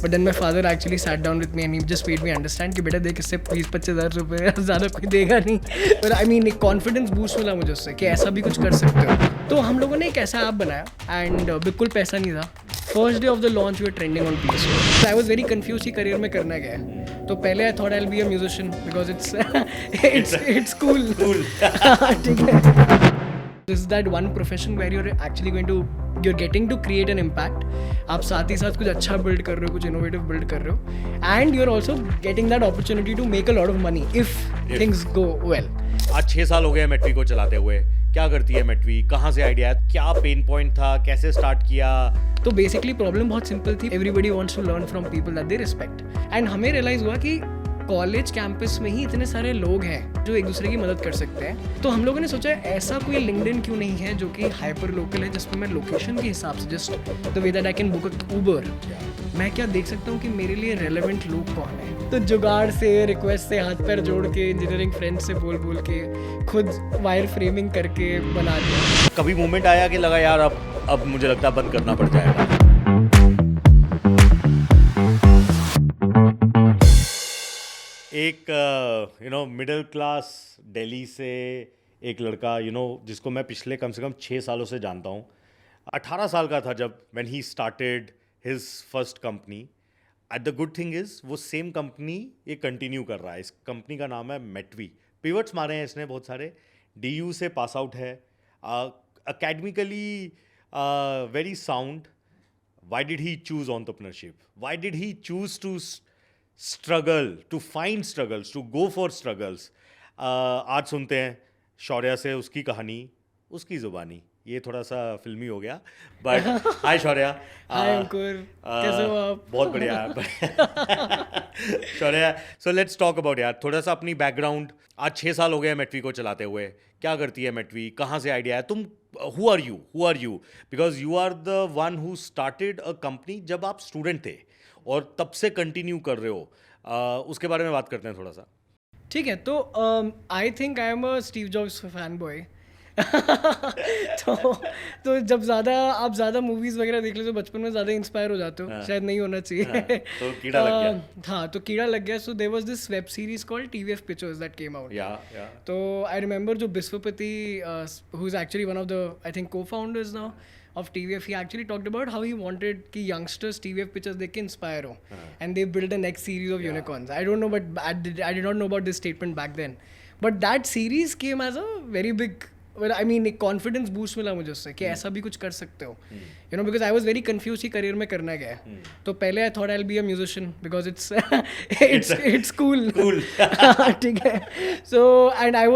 But then my father actually sat down with me and he just made me understand कि बेटा देख, इससे 20-25 हज़ार रुपये ज़्यादा कोई देगा नहीं। पर आई मीन एक कॉन्फिडेंस बूस्ट मिला मुझे उससे कि ऐसा भी कुछ कर सकते हो। तो हम लोगों ने एक ऐसा ऐप बनाया एंड बिल्कुल पैसा नहीं था। First day of the launch we were trending on play store. I was very confuse कि करियर में करना क्या है। तो पहले I thought I will be a musician because it's cool. ठीक है, this is that one profession where you're getting to create an impact. आप साथ ही साथ कुछ अच्छा build कर रहे हो, कुछ innovative build कर रहे हो, and you're also getting that opportunity to make a lot of money if things go well. आज 6 साल हो गए मेट्वी को चलाते हुए। क्या करती है मेट्वी, कहाँ से आइडिया, क्या पेन पॉइंट था, कैसे स्टार्ट किया? तो बेसिकली प्रॉब्लम बहुत सिंपल थी। Everybody wants to learn from people that they respect, and हमें रियलाइज हुआ कि कॉलेज कैंपस में ही इतने सारे लोग हैं जो एक दूसरे की मदद कर सकते हैं। तो हम लोगों ने सोचा ऐसा कोई लिंक्डइन क्यों नहीं है जो कि हाइपर लोकल है, जिसमें मैं लोकेशन के हिसाब से just the way that I can book Uber, मैं क्या देख सकता हूँ कि मेरे लिए रेलेवेंट लोग कौन है। तो जुगाड़ से, रिक्वेस्ट से, हाथ पैर जोड़ के, इंजीनियरिंग फ्रेंड से बोल बोल के, खुद वायर फ्रेमिंग करके बना दिया। कभी मोमेंट आया कि लगा यार अब मुझे लगता है बंद करना पड़ जाएगा? एक मिडिल क्लास दिल्ली से एक लड़का जिसको मैं पिछले कम से कम 6 सालों से जानता हूँ, 18 साल का था जब when he started his first company. At the good thing is वो सेम कंपनी ये कंटिन्यू कर रहा है। इस कंपनी का नाम है मेट्वी। पिवट्स मारे हैं इसने बहुत सारे, DU से पास आउट है, academically very sound. Why did he choose entrepreneurship? Why did he choose to struggle, to find struggles, to go for struggles? आज सुनते हैं शौर्या से उसकी कहानी, उसकी ज़ुबानी। ये थोड़ा सा फिल्मी हो गया, बट हाय शौर्या। हाय अंकुर, कैसे हो आप? बहुत बढ़िया Shaurya. So let's talk about यार थोड़ा सा अपनी बैकग्राउंड। आज 6 साल हो गए मेट्वी को चलाते हुए। क्या करती है मेट्वी, कहाँ से आइडिया है, तुम who are you? Because you are the one who started a company जब आप स्टूडेंट थे और तब से कंटिन्यू कर रहे हो। उसके बारे में बात करते हैं थोड़ा सा। ठीक है, तो I think I am a Steve jobs fan boy. तो जब आप ज़्यादा मूवीज़ वगैरह देख लेते हो बचपन में, ज़्यादा इंस्पायर हो जाते हो। शायद नहीं होना चाहिए। तो कीड़ा लग गया। हाँ, तो कीड़ा लग गया। So there was this web series called TVF Pictures that came out. तो आई रिमेंबर जो Biswapati, who is actually one of the I think co-founders now of TVF, he actually talked about how he wanted कि youngsters TVF Pictures देख के inspire हो, and they built the next series of unicorns. I don't know, but I did not know about this statement back then. But that series came as a very big, well, I mean, एक confidence boost मिला मुझे उससे कि ऐसा भी कुछ कर सकते हो, because I was very confused कि करियर में करना क्या है। तो पहले I thought I'll be a musician because it's cool। ठीक है। So and I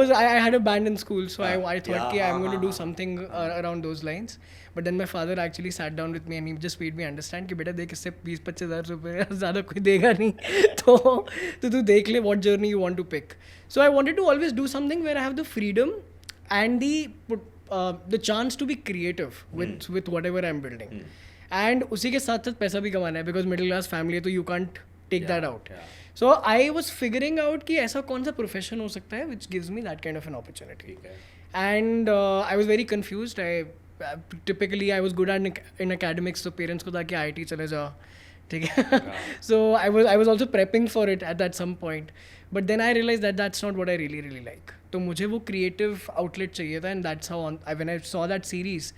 had a band in school, so I thought कि I'm going to do something around those lines. But then my father actually sat down with me and he just made me understand कि बेटा देख, इससे 20-25 हज़ार रुपये ज़्यादा कोई देगा नहीं। तो तू देख ले what journey you want to pick. So I wanted to always do something where I have the freedom and the chance to be creative with whatever I'm building. And उसी के साथ साथ पैसा भी कमाना है, because middle class family है तो you can't take that out. So I was figuring out कि ऐसा कौन सा profession हो सकता है which gives me that kind of an opportunity. And I was very confused. Typically I was good in academics, so parents को था कि IIT चले जाओ, ठीक है। So I was also prepping for it at that some point, but then I realized that that's not what I really like. तो मुझे वो creative outlet चाहिए था, and that's how when I saw that series,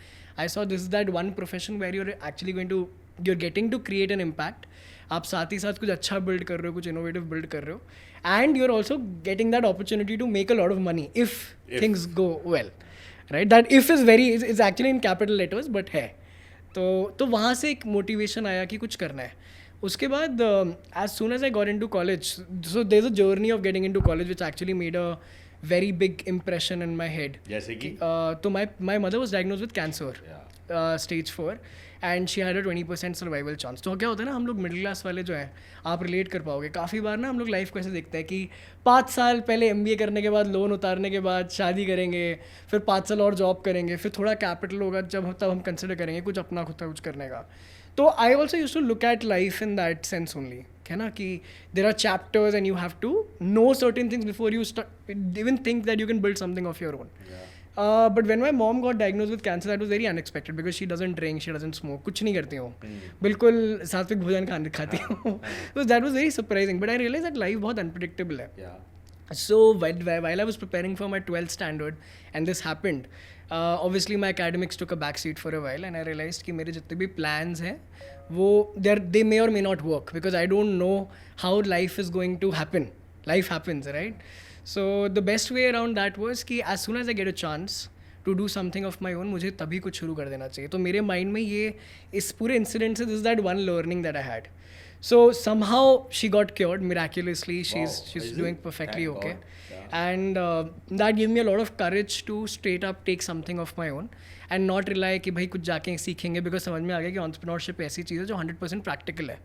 I saw this is that one profession where you're getting to create an impact. आप साथ ही साथ कुछ अच्छा build कर रहे हो, कुछ innovative build कर रहे हो, and you're also getting that opportunity to make a lot of money if things go well. Right, that if is actually in capital letters, but है तो वहाँ से एक motivation आया कि कुछ करना है। उसके बाद as soon as I got into college, so there's a journey of getting into college which actually made a very big impression in my head. जैसे कि तो my mother was diagnosed with cancer, stage 4, and she had a 20% survival chance. तो क्या होता है ना, हम लोग मिडिल क्लास वाले जो हैं, आप रिलेट कर पाओगे, काफ़ी बार ना हम लोग लाइफ को ऐसे देखते हैं कि 5 साल पहले MBA करने के बाद, लोन उतारने के बाद शादी करेंगे, फिर 5 साल और जॉब करेंगे, फिर थोड़ा कैपिटल होगा तब हम कंसिडर करेंगे कुछ अपना खुद का कुछ करने का। तो I also use to look at life in that sense only, है ना, कि there are chapters and you have to know certain things before you even think that you can build something of your own. But when my mom got diagnosed with cancer, that was very unexpected because she doesn't drink, she doesn't smoke, कुछ नहीं करती हूँ, बिल्कुल सात्विक भोजन खाती हूँ. So that was very surprising. But I realized that life बहुत unpredictable है. Yeah. So while I was preparing for my 12th standard and this happened, obviously my academics took a backseat for a while and I realized कि मेरे जितने भी plans हैं वो they may or may not work because I don't know how life is going to happen. Life happens, right? So the best way around that was कि as soon as I get a chance to do something of my own, मुझे तभी कुछ शुरू कर देना चाहिए. तो मेरे mind में ये इस पूरे incident से this is that one learning that I had. So somehow she got cured miraculously. She's doing perfectly Thank okay. God. Yeah. And that gave me a lot of courage to straight up take something of my own and not rely कि भाई कुछ जाके सीखेंगे because समझ में आ गया कि entrepreneurship ऐसी चीज़ है जो 100% practical है.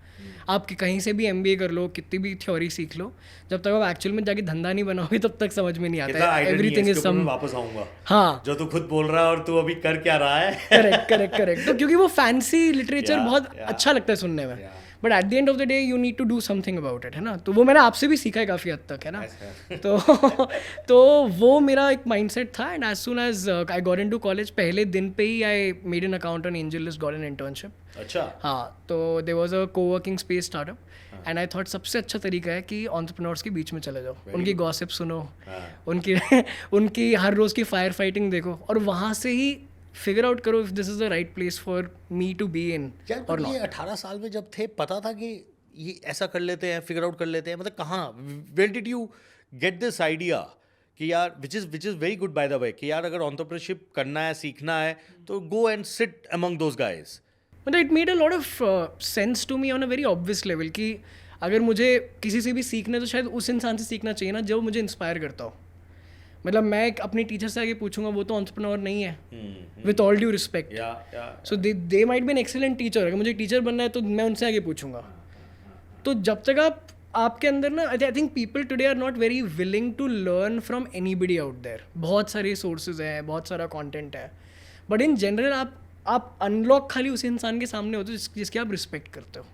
आप कहीं से भी MBA कर लो, कितनी भी थ्योरी सीख लो, जब तक आप एक्चुअल में जाके धंधा नहीं बनाओगे तब तक समझ में नहीं आता है. Everything is some. वापस आऊँगा. हाँ. जो तू खुद बोल रहा है और तू अभी कर क्या रहा है. Correct. तो क्योंकि वो फैंसी लिटरेचर बहुत अच्छा लगता है सुनने में. But at the end of the day you need to do something about it, है ना. तो वो मैंने आपसे भी सीखा है काफ़ी हद तक, है ना. तो वो मेरा एक माइंडसेट था. And as soon as I got into college, पहले दिन पे ही I made an account on AngelList, got an internship. अच्छा. हाँ, तो there was a coworking space startup and I thought सबसे अच्छा तरीका है कि एंटरप्रेन्योर्स के बीच में चले जाओ, उनकी गॉसिप सुनो, उनकी हर रोज़ की फायर फाइटिंग देखो और वहाँ से ही फिगर आउट करो if this is the right place for me to be in और नॉट. 18 साल में जब थे पता था कि ये ऐसा कर लेते हैं, फिगर आउट कर लेते हैं, मतलब कहाँ, where did you get this idea कि यार which is very good by the way कि यार अगर एंटरप्रेन्योरशिप करना है, सीखना है तो go and sit among those guys. मतलब it made a lot of sense to me on a very obvious level कि अगर मुझे किसी से भी सीखना है तो शायद उस इंसान से सीखना चाहिए ना जो मुझे इंस्पायर करता हो. मतलब मैं अपनी टीचर से आगे पूछूंगा, वो तो एंटरप्रेन्योर नहीं है, with all due respect. So they might be an excellent teacher. अगर मुझे टीचर बनना है तो मैं उनसे आगे पूछूंगा. तो जब तक आपके अंदर ना, I think people today are not very willing to learn from anybody out there. बहुत सारे सोर्सेज हैं, बहुत सारा कॉन्टेंट है, बट इन जनरल आप अनलॉक खाली उस इंसान के सामने होते हो जिसकी आप रिस्पेक्ट करते हो.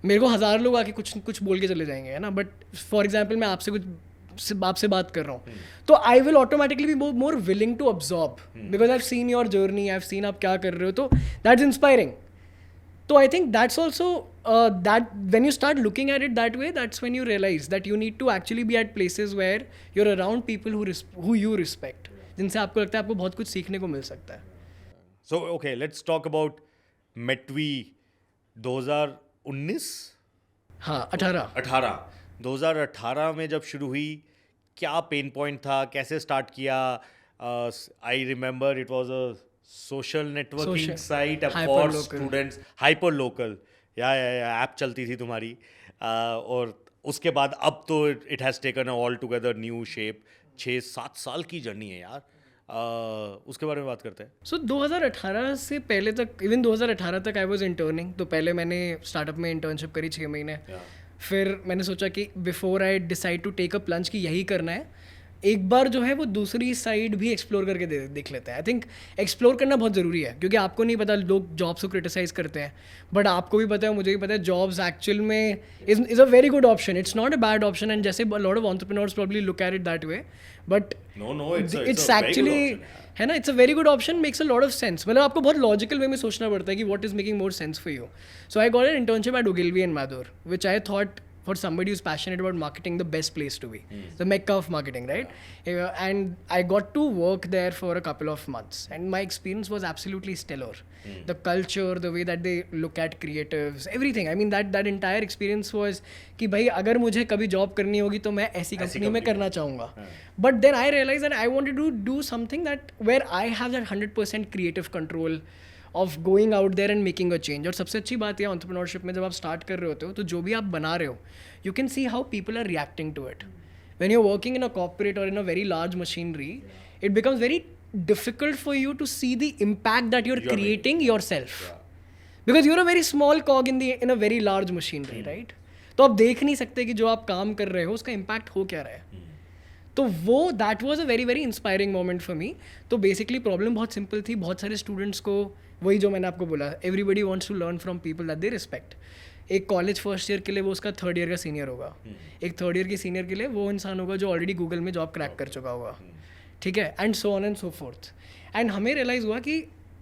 मेरे को 1000 लोग आके कुछ बोल के चले जाएंगे, है ना. बट फॉर एग्जाम्पल मैं आपसे बात कर रहा हूँ तो I will automatically be more willing to absorb because I have seen your journey, I have seen आप क्या कर रहे हो, तो दैट्स इंस्पायरिंग. तो I think that's also that when you start looking at it that way, that's when you realise that you need to actually be at places where you are around people who you respect, जिनसे आपको लगता है आपको बहुत कुछ सीखने को मिल सकता है. So okay, let's talk about Metvy 2019. हाँ, 2018 में जब शुरू हुई, क्या पेन पॉइंट था, कैसे स्टार्ट किया? I remember it was a social networking site for students, hyper local, या ऐप चलती थी तुम्हारी. और उसके बाद अब तो it has taken a all together new shape. 6-7 साल की जर्नी है यार. उसके बारे में बात करते हैं. सो 2018 से पहले तक, इवन 2018 तक आई वॉज इंटर्निंग. तो पहले मैंने स्टार्टअप में इंटर्नशिप करी 6 महीने. फिर मैंने सोचा कि before I decide to take a plunge कि यही करना है, एक बार जो है वो दूसरी साइड भी एक्सप्लोर करके देख लेते हैं. आई थिंक एक्सप्लोर करना बहुत ज़रूरी है क्योंकि आपको नहीं पता, लोग जॉब्स को क्रिटिसाइज़ करते हैं, बट आपको भी पता है, मुझे भी पता है, जॉब्स एक्चुअल में is a very good option. It's not a bad option. And जैसे lot of entrepreneurs probably look at it that way, but it's actually, है ना, it's a very good option, makes a lot of sense. मतलब आपको बहुत logical वे में सोचना पड़ता है कि what is making more sense for you. So I got an internship at Ogilvy and Madhur, which I thought for somebody who's passionate about marketing, the best place to be, the mecca of marketing, right? And I got to work there for a couple of months and my experience was absolutely stellar. The culture, the way that they look at creatives, everything. I mean that entire experience was कि भाई अगर मुझे कभी job करनी होगी तो मैं ऐसी कंपनी में करना चाहूँगा. But then I realized that I wanted to do something that where I have that 100% creative control of going out there and making a change. और सबसे अच्छी बात यह एंटरप्रेन्योरशिप में जब आप स्टार्ट कर रहे होते हो तो जो भी आप बना रहे हो, you can see how people are reacting to it. When you're working in a corporate or in a very large machinery, it becomes very difficult for you to see the impact that you're creating yourself. Because you're a very small cog in a very large machinery, right? तो आप देख नहीं सकते कि जो आप काम कर रहे हो उसका इम्पैक्ट हो क्या रहा है. तो वो that was a very very inspiring moment for me. तो बेसिकली प्रॉब्लम बहुत सिंपल थी. बहुत सारे स्टूडेंट्स को, वही जो मैंने आपको बोला, everybody wants to learn from people that they respect. एक कॉलेज फर्स्ट ईयर के लिए वो उसका 3rd ईयर का सीनियर होगा. एक 3rd ईयर के सीनियर के लिए वो इंसान होगा जो ऑलरेडी गूगल में जॉब क्रैक कर चुका होगा. ठीक है, and so on and so fourth. And हमें रियलाइज़ हुआ कि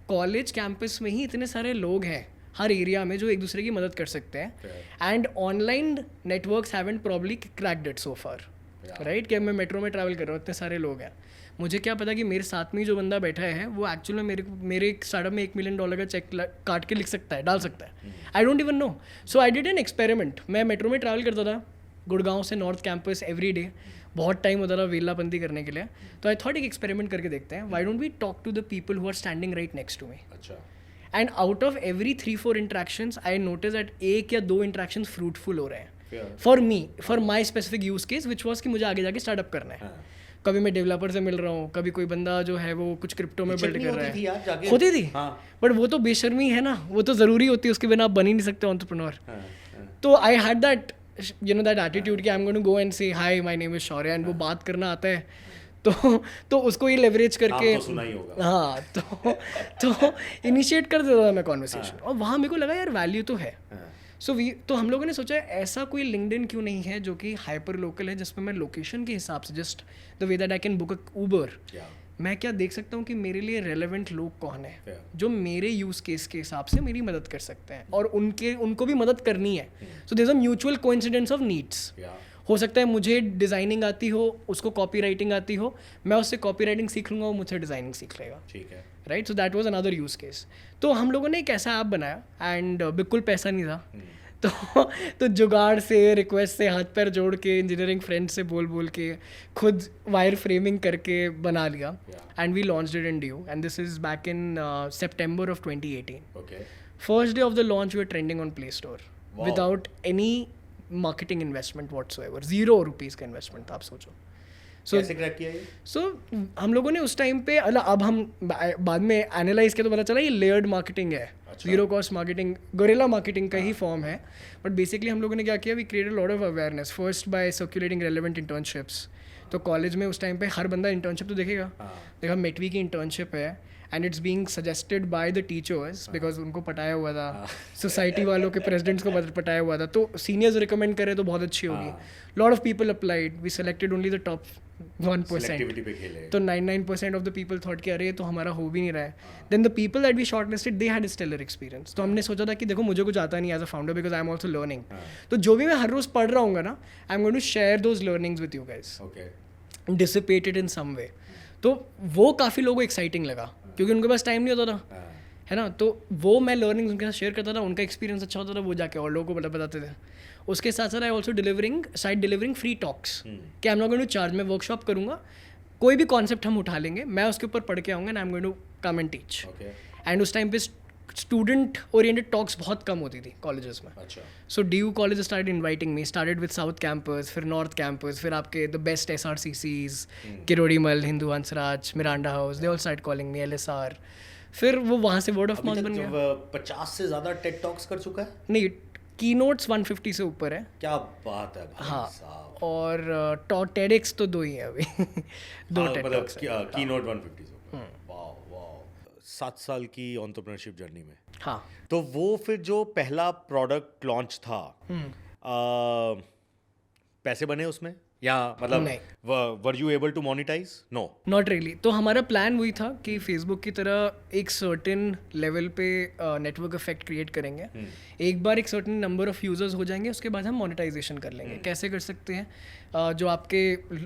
कॉलेज कैंपस में ही इतने सारे लोग हैं हर एरिया में जो एक दूसरे की मदद कर सकते हैं, and online networks haven't probably cracked it so far, right. कि मैं मेट्रो में ट्रैवल कर रहा हूँ, इतने सारे लोग हैं, मुझे क्या पता कि मेरे साथ में जो बंदा बैठा है वो एक्चुअली में मेरे स्टार्टअप में $1 मिलियन का चेक काट के लिख सकता है, डाल सकता है. I don't even know. So I did an experiment. मैं मेट्रो में ट्रैवल करता था गुड़गांव से नॉर्थ कैंपस एवरी डे, बहुत टाइम होता था वेलापंती करने के लिए. तो आई थॉट एक एक्सपेरिमेंट करके देखते हैं, why don't we talk to the people who are standing right next to me. अच्छा. And out of every 3-4 interactions I notice that 1 या 2 इंट्रैक्शंस फ्रूटफुल हो रहे हैं for me, for my specific use case, which was कि मुझे आगे जाके startup करना है. कभी मैं डेवलपर से मिल रहा हूँ, कभी कोई बंदा जो है वो कुछ क्रिप्टो में बिल्ड कर रहा है. होती थी, बट वो तो बेशर्मी है ना, वो तो ज़रूरी होती है, उसके बिना आप बन ही नहीं सकते एंटरप्रेन्योर. तो I had that that attitude कि I am going to go and say hi my name is Shaurya, and वो बात करना आता है. तो उसको ही लेवरेज करके तो सुना ही होगा. हाँ, तो इनिशिएट कर देता था मैं कॉन्वर्सेशन, और वहाँ मेरे को लगा यार वैल्यू तो है. तो हम लोगों ने सोचा ऐसा कोई लिंक्डइन क्यों नहीं है जो कि हाइपर लोकल है, जिसमें मैं लोकेशन के हिसाब से just the way that I can book a Uber, मैं क्या देख सकता हूँ कि मेरे लिए रेलेवेंट लोग कौन है जो मेरे यूज केस के हिसाब से मेरी मदद कर सकते हैं, और उनको भी मदद करनी है. So there is a mutual coincidence of needs. हो सकता है मुझे डिज़ाइनिंग आती हो, उसको कॉपी राइटिंग आती हो, मैं उससे कॉपी राइटिंग सीख लूँगा, वो मुझसे डिज़ाइनिंग सीख लेगा. ठीक है, right. So that was another use case. तो हम लोगों ने एक ऐसा ऐप बनाया, एंड बिल्कुल पैसा नहीं था. तो जुगाड़ से, रिक्वेस्ट से, हाथ पैर जोड़ के, इंजीनियरिंग फ्रेंड से बोल के, खुद वायर फ्रेमिंग करके बना लिया, and we launched it in due, and this is back in September of 2018. First day of the launch we are trending on play store without any marketing investment whatsoever. ₹0 का investment था, आप सोचो. कैसे crack किया ये? सो हम लोगों ने उस टाइम पे, अब हम बाद में एनालाइज किया तो पता चला ये लेयर्ड मार्केटिंग है. Zero cost marketing, guerrilla marketing का ही फॉर्म है. बट बेसिकली हम लोगों ने क्या किया, we created lot of awareness first by circulating relevant internships. तो कॉलेज में उस टाइम पे हर बंदा इंटर्नशिप तो देखेगा. देखा मेटवी की इंटर्नशिप है, and it's being suggested by the teachers because उनको पटाया हुआ था, सोसाइटी वालों के प्रेसिडेंट्स को पटाया हुआ था, तो सीनियर्स रिकमेंड करें तो बहुत अच्छी होगी. Lot of people applied, we selected only the top 1%. तो 99% ऑफ द पीपल थॉट कि अरे ये तो हमारा हो भी नहीं रहा है. Then the people that we shortlisted they had stellar experience. तो हमने सोचा था कि देखो मुझे कुछ आता नहीं as a founder because I am also learning. तो जो भी मैं हर रोज पढ़ रहा हूँ ना, I am going to share those learnings with you guys, dissipated in some way. तो वो काफ़ी लोगों को एक्साइटिंग लगा क्योंकि उनके पास टाइम नहीं होता था, है ना. तो वो मैं लर्निंग्स उनके साथ शेयर करता था, उनका एक्सपीरियंस अच्छा होता था, वो जाके और लोगों को बताते थे. उसके साथ साथ I also delivering free talks कि I am not going to charge. मैं वर्कशॉप करूँगा, कोई भी कॉन्सेप्ट हम उठा लेंगे, मैं उसके ऊपर पढ़ के आऊँगा, and I am going to come and teach. And उस टाइम पे स्टूडेंट ओरिएंटेड टॉक्स बहुत कम होती थी कॉलेजेस में. So DU college started inviting me, started with south campus, फिर नॉर्थ कैंपस, फिर आपके the best SRCCs, Kirorimal, Hindu Hansraj, Miranda house, they all start calling me, LSR. फिर वो वहाँ से वर्ड ऑफ माउथ बन गया. 50 से ज़्यादा टेड टॉक्स कर चुका है? नहीं, कीनोट्स 150 से ऊपर है. क्या बात है भाई. हाँ साहब. और TEDx तो 2 ही है अभी. 2 TED मतलब टॉक्स कीनोट 150 से ऊपर. वाह 7 साल की एंटरप्रेन्योरशिप जर्नी में. हाँ. तो वो फिर जो पहला प्रोडक्ट लॉन्च था, पैसे बने उसमें या मतलब were you able to monetise? No, not really. तो हमारा प्लान वही था कि फेसबुक की तरह एक सर्टेन लेवल पे नेटवर्क इफेक्ट क्रिएट करेंगे. एक बार एक सर्टेन नंबर ऑफ यूजर्स हो जाएंगे, उसके बाद हम मोनेटाइजेशन कर लेंगे. कैसे कर सकते हैं? जो आपके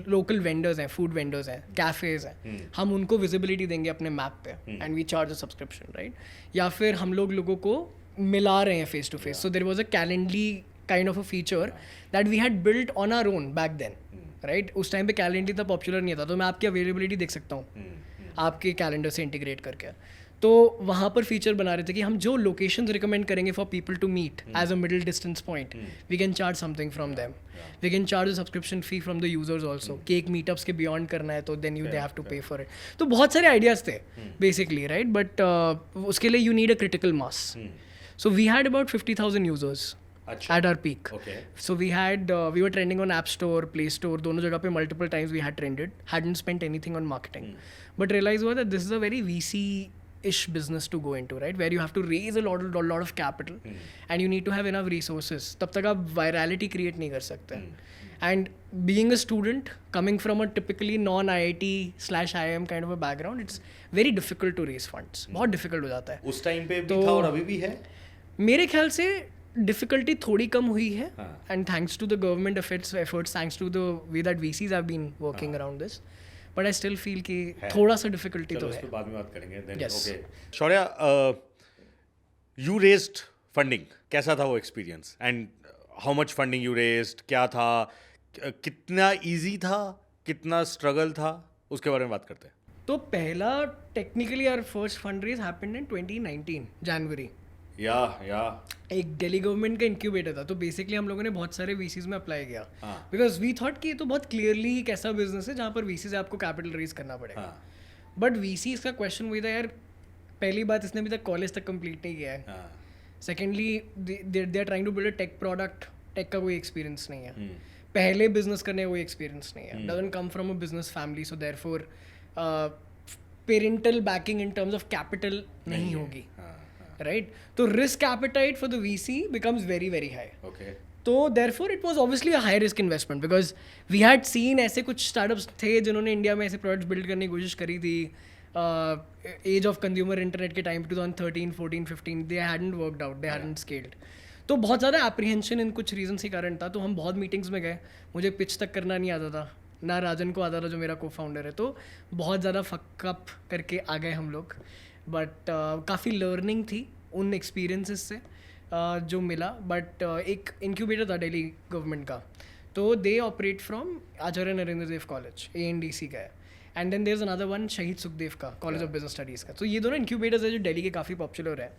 लोकल वेंडर्स हैं, फूड वेंडर्स हैं, कैफ़ेज़ हैं, हम उनको विजिबिलिटी देंगे अपने मैप पे, and we charge a subscription, right. या फिर हम लोगों को मिला रहे हैं face to face. So there was a Calendly kind of a feature that we had built on our own back then, right. उस टाइम पे कैलेंडर इतना पॉपुलर नहीं था, तो मैं आपकी अवेलेबिलिटी देख सकता हूँ आपके कैलेंडर से इंटीग्रेट करके. तो वहाँ पर फीचर बना रहे थे कि हम जो लोकेशंस रिकमेंड करेंगे for people to meet as a middle distance point, we can charge something from them. We can charge a subscription fee from the users also. कि एक मीटअप्स के बियॉन्ड करना है तो then they have to pay for it. तो बहुत सारे ideas थे बेसिकली, राइट. बट उसके लिए you need a critical mass. So we had about 50,000 users at our peak. So we were trending on App Store, Play Store, दोनों जगह पे multiple times we had trended, hadn't spent anything on marketing, but realized हुआ that this is a very VC ish business to go into, right? Where you have to raise a lot of capital and you need to have enough resources. तब तक आप virality create नहीं कर सकते. And being a student coming from a typically non-IIT/IIM kind of a background, it's very difficult to raise funds. बहुत difficult हो जाता है. उस टाइम पे भी था और अभी भी है. मेरे ख्याल से डिफिकल्टी थोड़ी कम हुई है and thanks to the government efforts thanks to the way that VCs have been working around this, but I still feel कि थोड़ा सा डिफिकल्टी तो है. बाद में बात करेंगे. Yes. Okay Shaurya, you raised funding, कैसा था वो experience and how much funding you raised, क्या था, कितना इजी था, कितना स्ट्रगल था, उसके बारे में बात करते हैं. तो पहला technically our first fund raise happened in 2019 January. या एक दिल्ली गवर्नमेंट का इंक्यूबेटर था, तो बेसिकली हम लोगों ने बहुत सारे वीसीज में अप्लाई किया बिकॉज वी थॉट कि ये तो बहुत क्लियरली एक ऐसा बिजनेस है जहाँ पर वीसी से आपको कैपिटल रेज करना पड़ेगा. बट वीसी इसका क्वेश्चन वही था यार, पहली बात इसने अभी तक कॉलेज तक कंप्लीट नहीं किया है. Secondly they are trying to build a tech product, tech का कोई एक्सपीरियंस नहीं है. पहले बिजनेस करने का कोई एक्सपीरियंस नहीं है. Doesn't come from a business family, so therefore parental backing in terms of capital नहीं होगी, राइट? तो risk appetite for the VC becomes very very high. तो therefore it was obviously a high risk investment because we had seen ऐसे कुछ startups थे जिन्होंने India में ऐसे प्रोडक्ट्स बिल्ड करने की कोशिश करी थी. एज ऑफ कंज्यूमर इंटरनेट के टाइम 2013, 14, 15 दे हैडंट वर्कड आउट, दे हैडंट स्केल्ड. तो बहुत ज़्यादा एप्रीहेंशन इन कुछ रीजन्स के कारण था. तो हम बहुत मीटिंग्स में गए, मुझे पिच तक करना नहीं आता था, ना राजन को आता था जो मेरा को फाउंडर है. तो बहुत ज़्यादा फकअप करके आ गए हम लोग. बट काफ़ी लर्निंग थी उन एक्सपीरियंसेस से जो मिला. बट एक इंक्यूबेटर था दिल्ली गवर्नमेंट का, तो they operate from Acharya Narendra Dev college, ANDC का है. And then there is another one Shaheed Sukhdev का, कॉलेज ऑफ बिजनेस स्टडीज़ का. तो ये दोनों इंक्यूबेटर्स है जो दिल्ली के काफ़ी पॉपुलर है.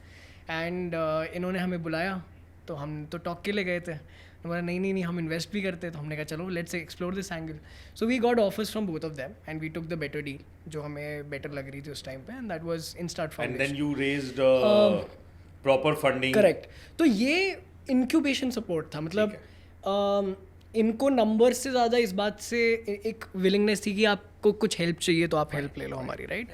एंड इन्होंने हमें बुलाया, तो हम तो टॉक के लिए गए थे. बोला नहीं हम इन्वेस्ट भी करते हैं. तो हमने कहा चलो let's explore this angle. So we got offers from both of them and we took the better deal जो हमें बेटर लग रही थी उस टाइम पे. And that was Instart foundation. And then you raised proper funding. Correct. तो ये incubation support था. मतलब इनको नंबर से ज़्यादा इस बात से एक विलिंगनेस थी कि आपको कुछ हेल्प चाहिए तो आप हेल्प ले लो हमारी, राइट?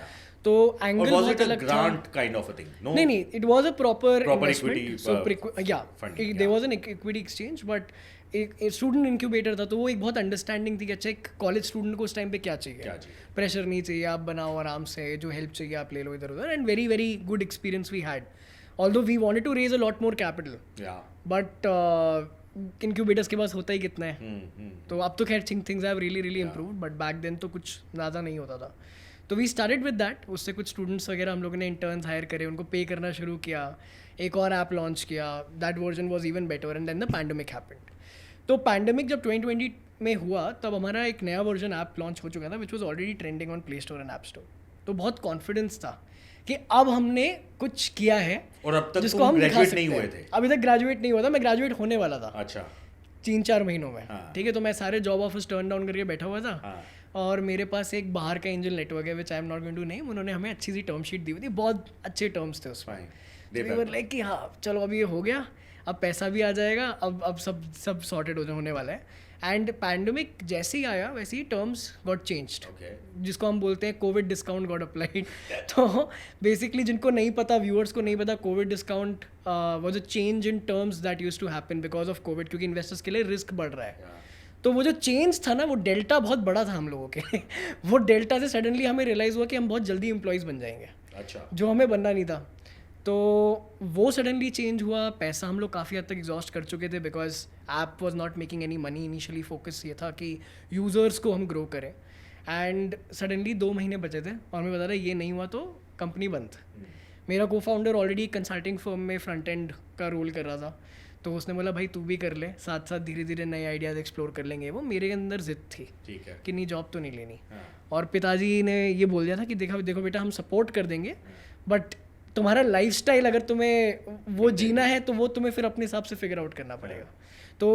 तो एंगल बहुत अलग था. Grant kind of a thing? No, नहीं, it was a proper equity. So yeah there was an equity exchange. But एक स्टूडेंट इंक्यूबेटर था, तो वो एक बहुत अंडरस्टैंडिंग थी कि अच्छा एक कॉलेज स्टूडेंट को उस टाइम पे क्या चाहिए. प्रेशर नहीं चाहिए, आप बनाओ आराम से, जो हेल्प चाहिए आप ले लो इधर उधर. And very very good experience we had, although we wanted to raise a lot more capital. But incubators के पास होता ही कितना है. तो अब तो खैर things have really improved, but back then तो कुछ ज़्यादा नहीं होता था. तो वी स्टार्टेड विद दैट. उससे कुछ स्टूडेंट्स वगैरह हम लोगों ने इंटर्न्स हायर करे, उनको पे करना शुरू किया, एक और ऐप लॉन्च किया. That version was even better. And then the pandemic happened. तो पैंडेमिक जब 2020 में हुआ, तब हमारा एक नया वर्जन ऐप लॉन्च हो चुका था which was already trending on play store and app store. तो बहुत कॉन्फिडेंस था कि अब हमने कुछ किया है और अब तक जिसको हम ग्रेजुएट नहीं हुए थे. अभी तक ग्रेजुएट नहीं हुआ था. मैं ग्रेजुएट होने वाला था. अच्छा. 3-4 महीनों में. ठीक है. तो मैं सारे जॉब ऑफर्स टर्न डाउन करके बैठा हुआ था. और मेरे पास एक बाहर का एंजल नेटवर्क है which I am not going to name. उन्होंने हमें अच्छी सी टर्म शीट दी हुई थी, बहुत अच्छे टर्म्स थे उसमें. लाइक कि हाँ चलो अब ये हो गया, अब पैसा भी आ जाएगा, अब सब सॉर्टेड होने वाला है. एंड पैंडेमिक जैसे ही आया वैसे ही टर्म्स गॉट चेंज्ड, जिसको हम बोलते हैं कोविड डिस्काउंट गॉट अप्लाइड. तो बेसिकली जिनको नहीं पता, व्यूअर्स को नहीं पता, covid discount was a change in terms that used to happen because of covid, क्योंकि इन्वेस्टर्स के लिए रिस्क बढ़ रहा है. तो वो जो चेंज था ना, वो डेल्टा बहुत बड़ा था हम लोगों के. वो डेल्टा से सडनली हमें रियलाइज़ हुआ कि हम बहुत जल्दी एम्प्लॉयज़ बन जाएंगे. अच्छा. जो हमें बनना नहीं था. तो वो सडनली चेंज हुआ. पैसा हम लोग काफ़ी हद तक एग्जॉस्ट कर चुके थे because app was not making any money. Initially focus ये था कि यूज़र्स को हम ग्रो करें. एंड सडनली 2 महीने बचे थे और मैं बता रहा ये नहीं हुआ तो कंपनी बंद. मेरा को फाउंडर ऑलरेडी कंसल्टिंग फर्म में फ्रंट एंड का रोल कर रहा था. तो उसने बोला भाई तू भी कर ले, साथ साथ धीरे धीरे नए आइडियाज़ एक्सप्लोर कर लेंगे. वो मेरे अंदर जिद थी कि नहीं जॉब तो नहीं लेनी. और पिताजी ने ये बोल दिया था कि देखो बेटा हम सपोर्ट कर देंगे, बट तुम्हारा लाइफस्टाइल अगर तुम्हें वो जीना है तो वो तुम्हें फिर अपने हिसाब से फिगर आउट करना पड़ेगा. तो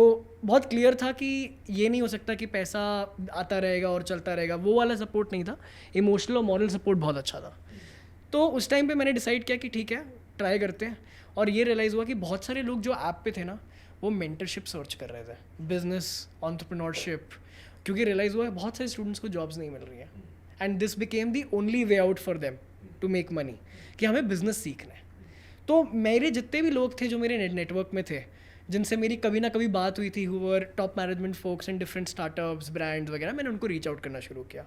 बहुत क्लियर था कि ये नहीं हो सकता कि पैसा आता रहेगा और चलता रहेगा. वो वाला सपोर्ट नहीं था. इमोशनल और मॉरल सपोर्ट बहुत अच्छा था. तो उस टाइम पे मैंने डिसाइड किया कि ठीक है ट्राई करते हैं. और ये रियलाइज़ हुआ कि बहुत सारे लोग जो ऐप पे थे ना, वो मेंटरशिप सर्च कर रहे थे, बिजनेस एंटरप्रेन्योरशिप, क्योंकि रियलाइज़ हुआ बहुत सारे स्टूडेंट्स को जॉब्स नहीं मिल रही है. And this became the only way out for them to make money, कि हमें बिजनेस सीखना है। तो मेरे जितने भी लोग थे जो मेरे नेटवर्क में थे, जिनसे मेरी कभी ना कभी बात हुई थी, who were top management folks in different startups, brands वगैरह, मैंने उनको रीच आउट करना शुरू किया।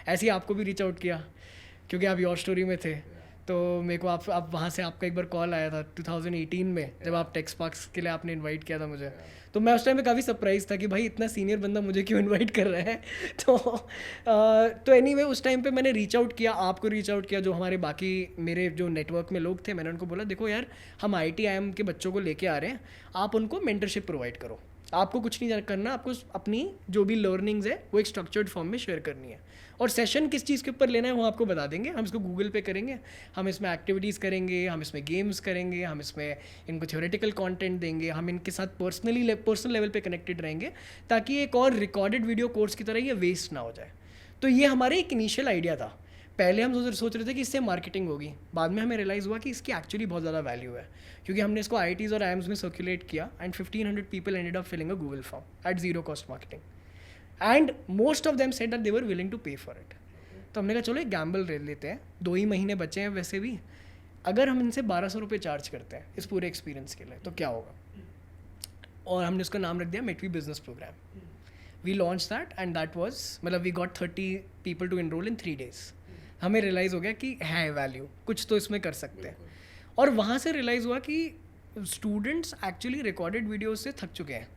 ऐसे ही आपको भी रीच आउट किया क्योंकि आप योर स्टोरी में थे। तो मेरे को आप वहाँ से आपका एक बार कॉल आया था 2018 में, जब आप टेक्सपार्क्स के लिए आपने इनवाइट किया था मुझे। तो मैं उस टाइम पे काफ़ी सरप्राइज था कि भाई इतना सीनियर बंदा मुझे क्यों इनवाइट कर रहा है। तो एनीवे उस टाइम पे मैंने रीच आउट किया, आपको रीच आउट किया, जो हमारे बाकी मेरे जो नेटवर्क में लोग थे। मैंने उनको बोला देखो यार, हम IITIM के बच्चों को लेके आ रहे हैं, आप उनको मेंटरशिप प्रोवाइड करो। आपको कुछ नहीं करना, आपको अपनी जो भी लर्निंग्स है वो एक स्ट्रक्चर्ड फॉर्म में शेयर करनी है, और सेशन किस चीज़ के ऊपर लेना है वो आपको बता देंगे। हम इसको गूगल पे करेंगे, हम इसमें एक्टिविटीज़ करेंगे, हम इसमें गेम्स करेंगे, हम इसमें इनको थ्योरेटिकल कंटेंट देंगे, हम इनके साथ पर्सनल लेवल पे कनेक्टेड रहेंगे, ताकि एक और रिकॉर्डेड वीडियो कोर्स की तरह ये वेस्ट ना हो जाए। तो ये हमारे एक इनिशियल आइडिया था। पहले हम सोच रहे थे कि इससे मार्केटिंग होगी, बाद में हमें रियलाइज़ हुआ कि इसकी एक्चुअली बहुत ज़्यादा वैल्यू है, क्योंकि हमने इसको IITs और IIMs में सर्कुलेट किया and 1500 people ended up filling a Google form at zero cost marketing, and most of them said that they were willing to pay for it. तो हमने कहा चलो एक गैम्बल ले लेते हैं, 2 ही महीने बचे हैं वैसे भी, अगर हम इनसे 1200 रुपये चार्ज करते हैं इस पूरे एक्सपीरियंस के लिए तो क्या होगा। और हमने उसका नाम रख दिया Metvy business program. We launch that and that was, मतलब we got 30 people to enroll in 3 days। हमें रियलाइज़ हो गया कि है वैल्यू, कुछ तो इसमें कर सकते हैं। और वहाँ से रियलाइज़ हुआ कि स्टूडेंट्स एक्चुअली रिकॉर्डेड वीडियोस से थक चुके हैं,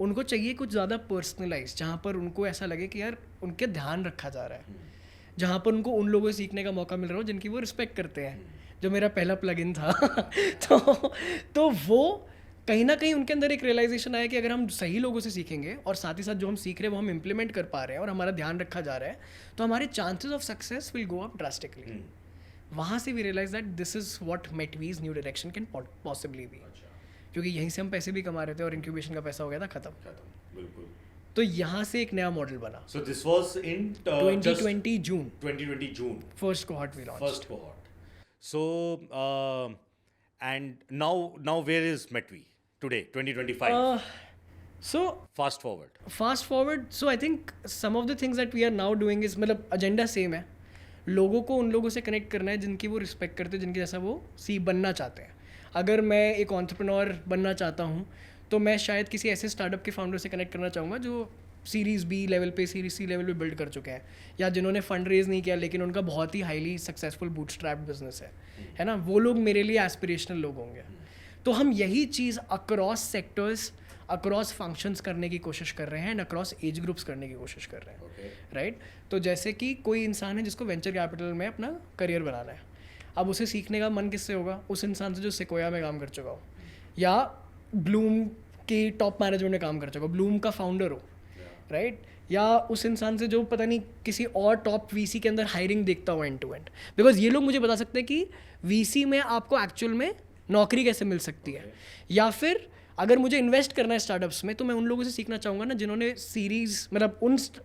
उनको चाहिए कुछ ज़्यादा पर्सनलाइज, जहाँ पर उनको ऐसा लगे कि यार उनके ध्यान रखा जा रहा है, जहाँ पर उनको उन लोगों से सीखने का मौका मिल रहा हो जिनकी वो रिस्पेक्ट करते हैं, जो मेरा पहला प्लगइन था। तो वो कहीं ना कहीं उनके अंदर एक रियलाइजेशन आया कि अगर हम सही लोगों से सीखेंगे और साथ ही साथ जो हम सीख रहे हैं वो हम इम्प्लीमेंट कर पा रहे हैं और हमारा ध्यान रखा जा रहा है, तो हमारे chances of success will go up drastically. वहाँ से we realize that this is what Metvy's new direction can possibly be, क्योंकि यहीं से हम पैसे भी कमा रहे थे और इंक्यूबेशन का पैसा हो गया था खत्म। बिल्कुल। तो यहाँ से एक नया मॉडल बना। So this was in 2020 June, 2020 June. first cohort we launched. First cohort. So and now where is Metvi today? 2025. So Fast forward. so I think some of the things that we are now doing is, मतलब agenda same है, लोगों को उन लोगों से connect करना है जिनकी वो रिस्पेक्ट करते हैं, जिनके जैसा वो बनना चाहते हैं। अगर मैं एक एंटरप्रेन्योर बनना चाहता हूँ तो मैं शायद किसी ऐसे स्टार्टअप के फाउंडर से कनेक्ट करना चाहूँगा जो सीरीज़ B लेवल पे, सीरीज़ C लेवल पे बिल्ड कर चुके हैं, या जिन्होंने फंड रेज नहीं किया लेकिन उनका बहुत ही हाईली सक्सेसफुल बूटस्ट्रैप्ड बिजनेस है ना। वो लोग मेरे लिए एस्पिरेशनल लोग होंगे। तो हम यही चीज़ अक्रॉस सेक्टर्स, अक्रॉस फंक्शंस करने की कोशिश कर रहे हैं एंड अक्रॉस एज ग्रुप्स करने की कोशिश कर रहे हैं, राइट। तो जैसे कि कोई इंसान है जिसको वेंचर कैपिटल में अपना करियर बनाना है, अब उसे सीखने का मन किससे होगा? उस इंसान से जो सिकोया में काम कर चुका हो, या ब्लूम की टॉप मैनेजमेंट में काम कर चुका हो, ब्लूम का फाउंडर हो, राइट, या उस इंसान से जो पता नहीं किसी और टॉप VC के अंदर हायरिंग देखता हो एंड टू एंड। बिकॉज ये लोग मुझे बता सकते हैं कि VC में आपको एक्चुअल में नौकरी कैसे मिल सकती है, या फिर अगर मुझे इन्वेस्ट करना है स्टार्टअप्स में तो मैं उन लोगों से सीखना चाहूँगा ना जिन्होंने सीरीज, मतलब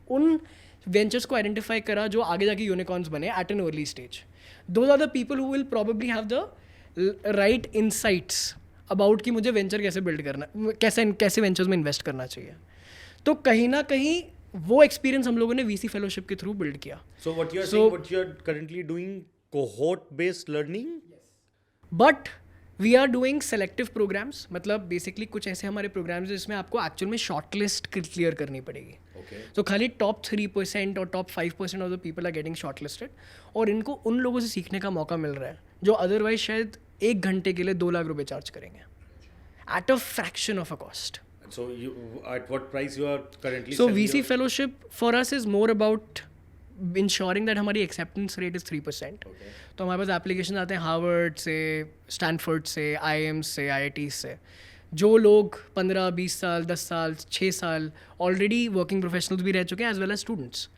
उन वेंचर्स को आइडेंटिफाई करा जो आगे जाके यूनिकॉर्न्स बने at an early stage. Those are the people who will probably have the right insights about कि मुझे वेंचर कैसे बिल्ड करना, कैसे वेंचर्स में इन्वेस्ट करना चाहिए। तो कहीं ना कहीं वो एक्सपीरियंस हम लोगों ने VC फेलोशिप के थ्रू बिल्ड किया। So what you are saying, what you are currently doing, cohort based learning? But we are doing selective programs, मतलब बेसिकली कुछ ऐसे हमारे प्रोग्राम्स हैं जिसमें आपको एक्चुअल में शॉर्ट लिस्ट क्लियर करनी पड़ेगी। तो खाली टॉप 3% और top 5% of the people are getting shortlisted, और इनको उन लोगों से सीखने का मौका मिल रहा है जो अदरवाइज शायद 1 घंटे के लिए 2 लाख रुपए चार्ज करेंगे at a fraction of a cost. So you, at what price you are currently So selling VC your- fellowship for us is more about ensuring that हमारी acceptance rate is 3%. तो हमारे पास application आते हैं Harvard से, Stanford से, IIM से, IIT से, जो लोग 15, 20 साल, 10 साल, 6 साल ऑलरेडी वर्किंग प्रोफेशनल्स भी रह चुके हैं एज वेल एज स्टूडेंट्स।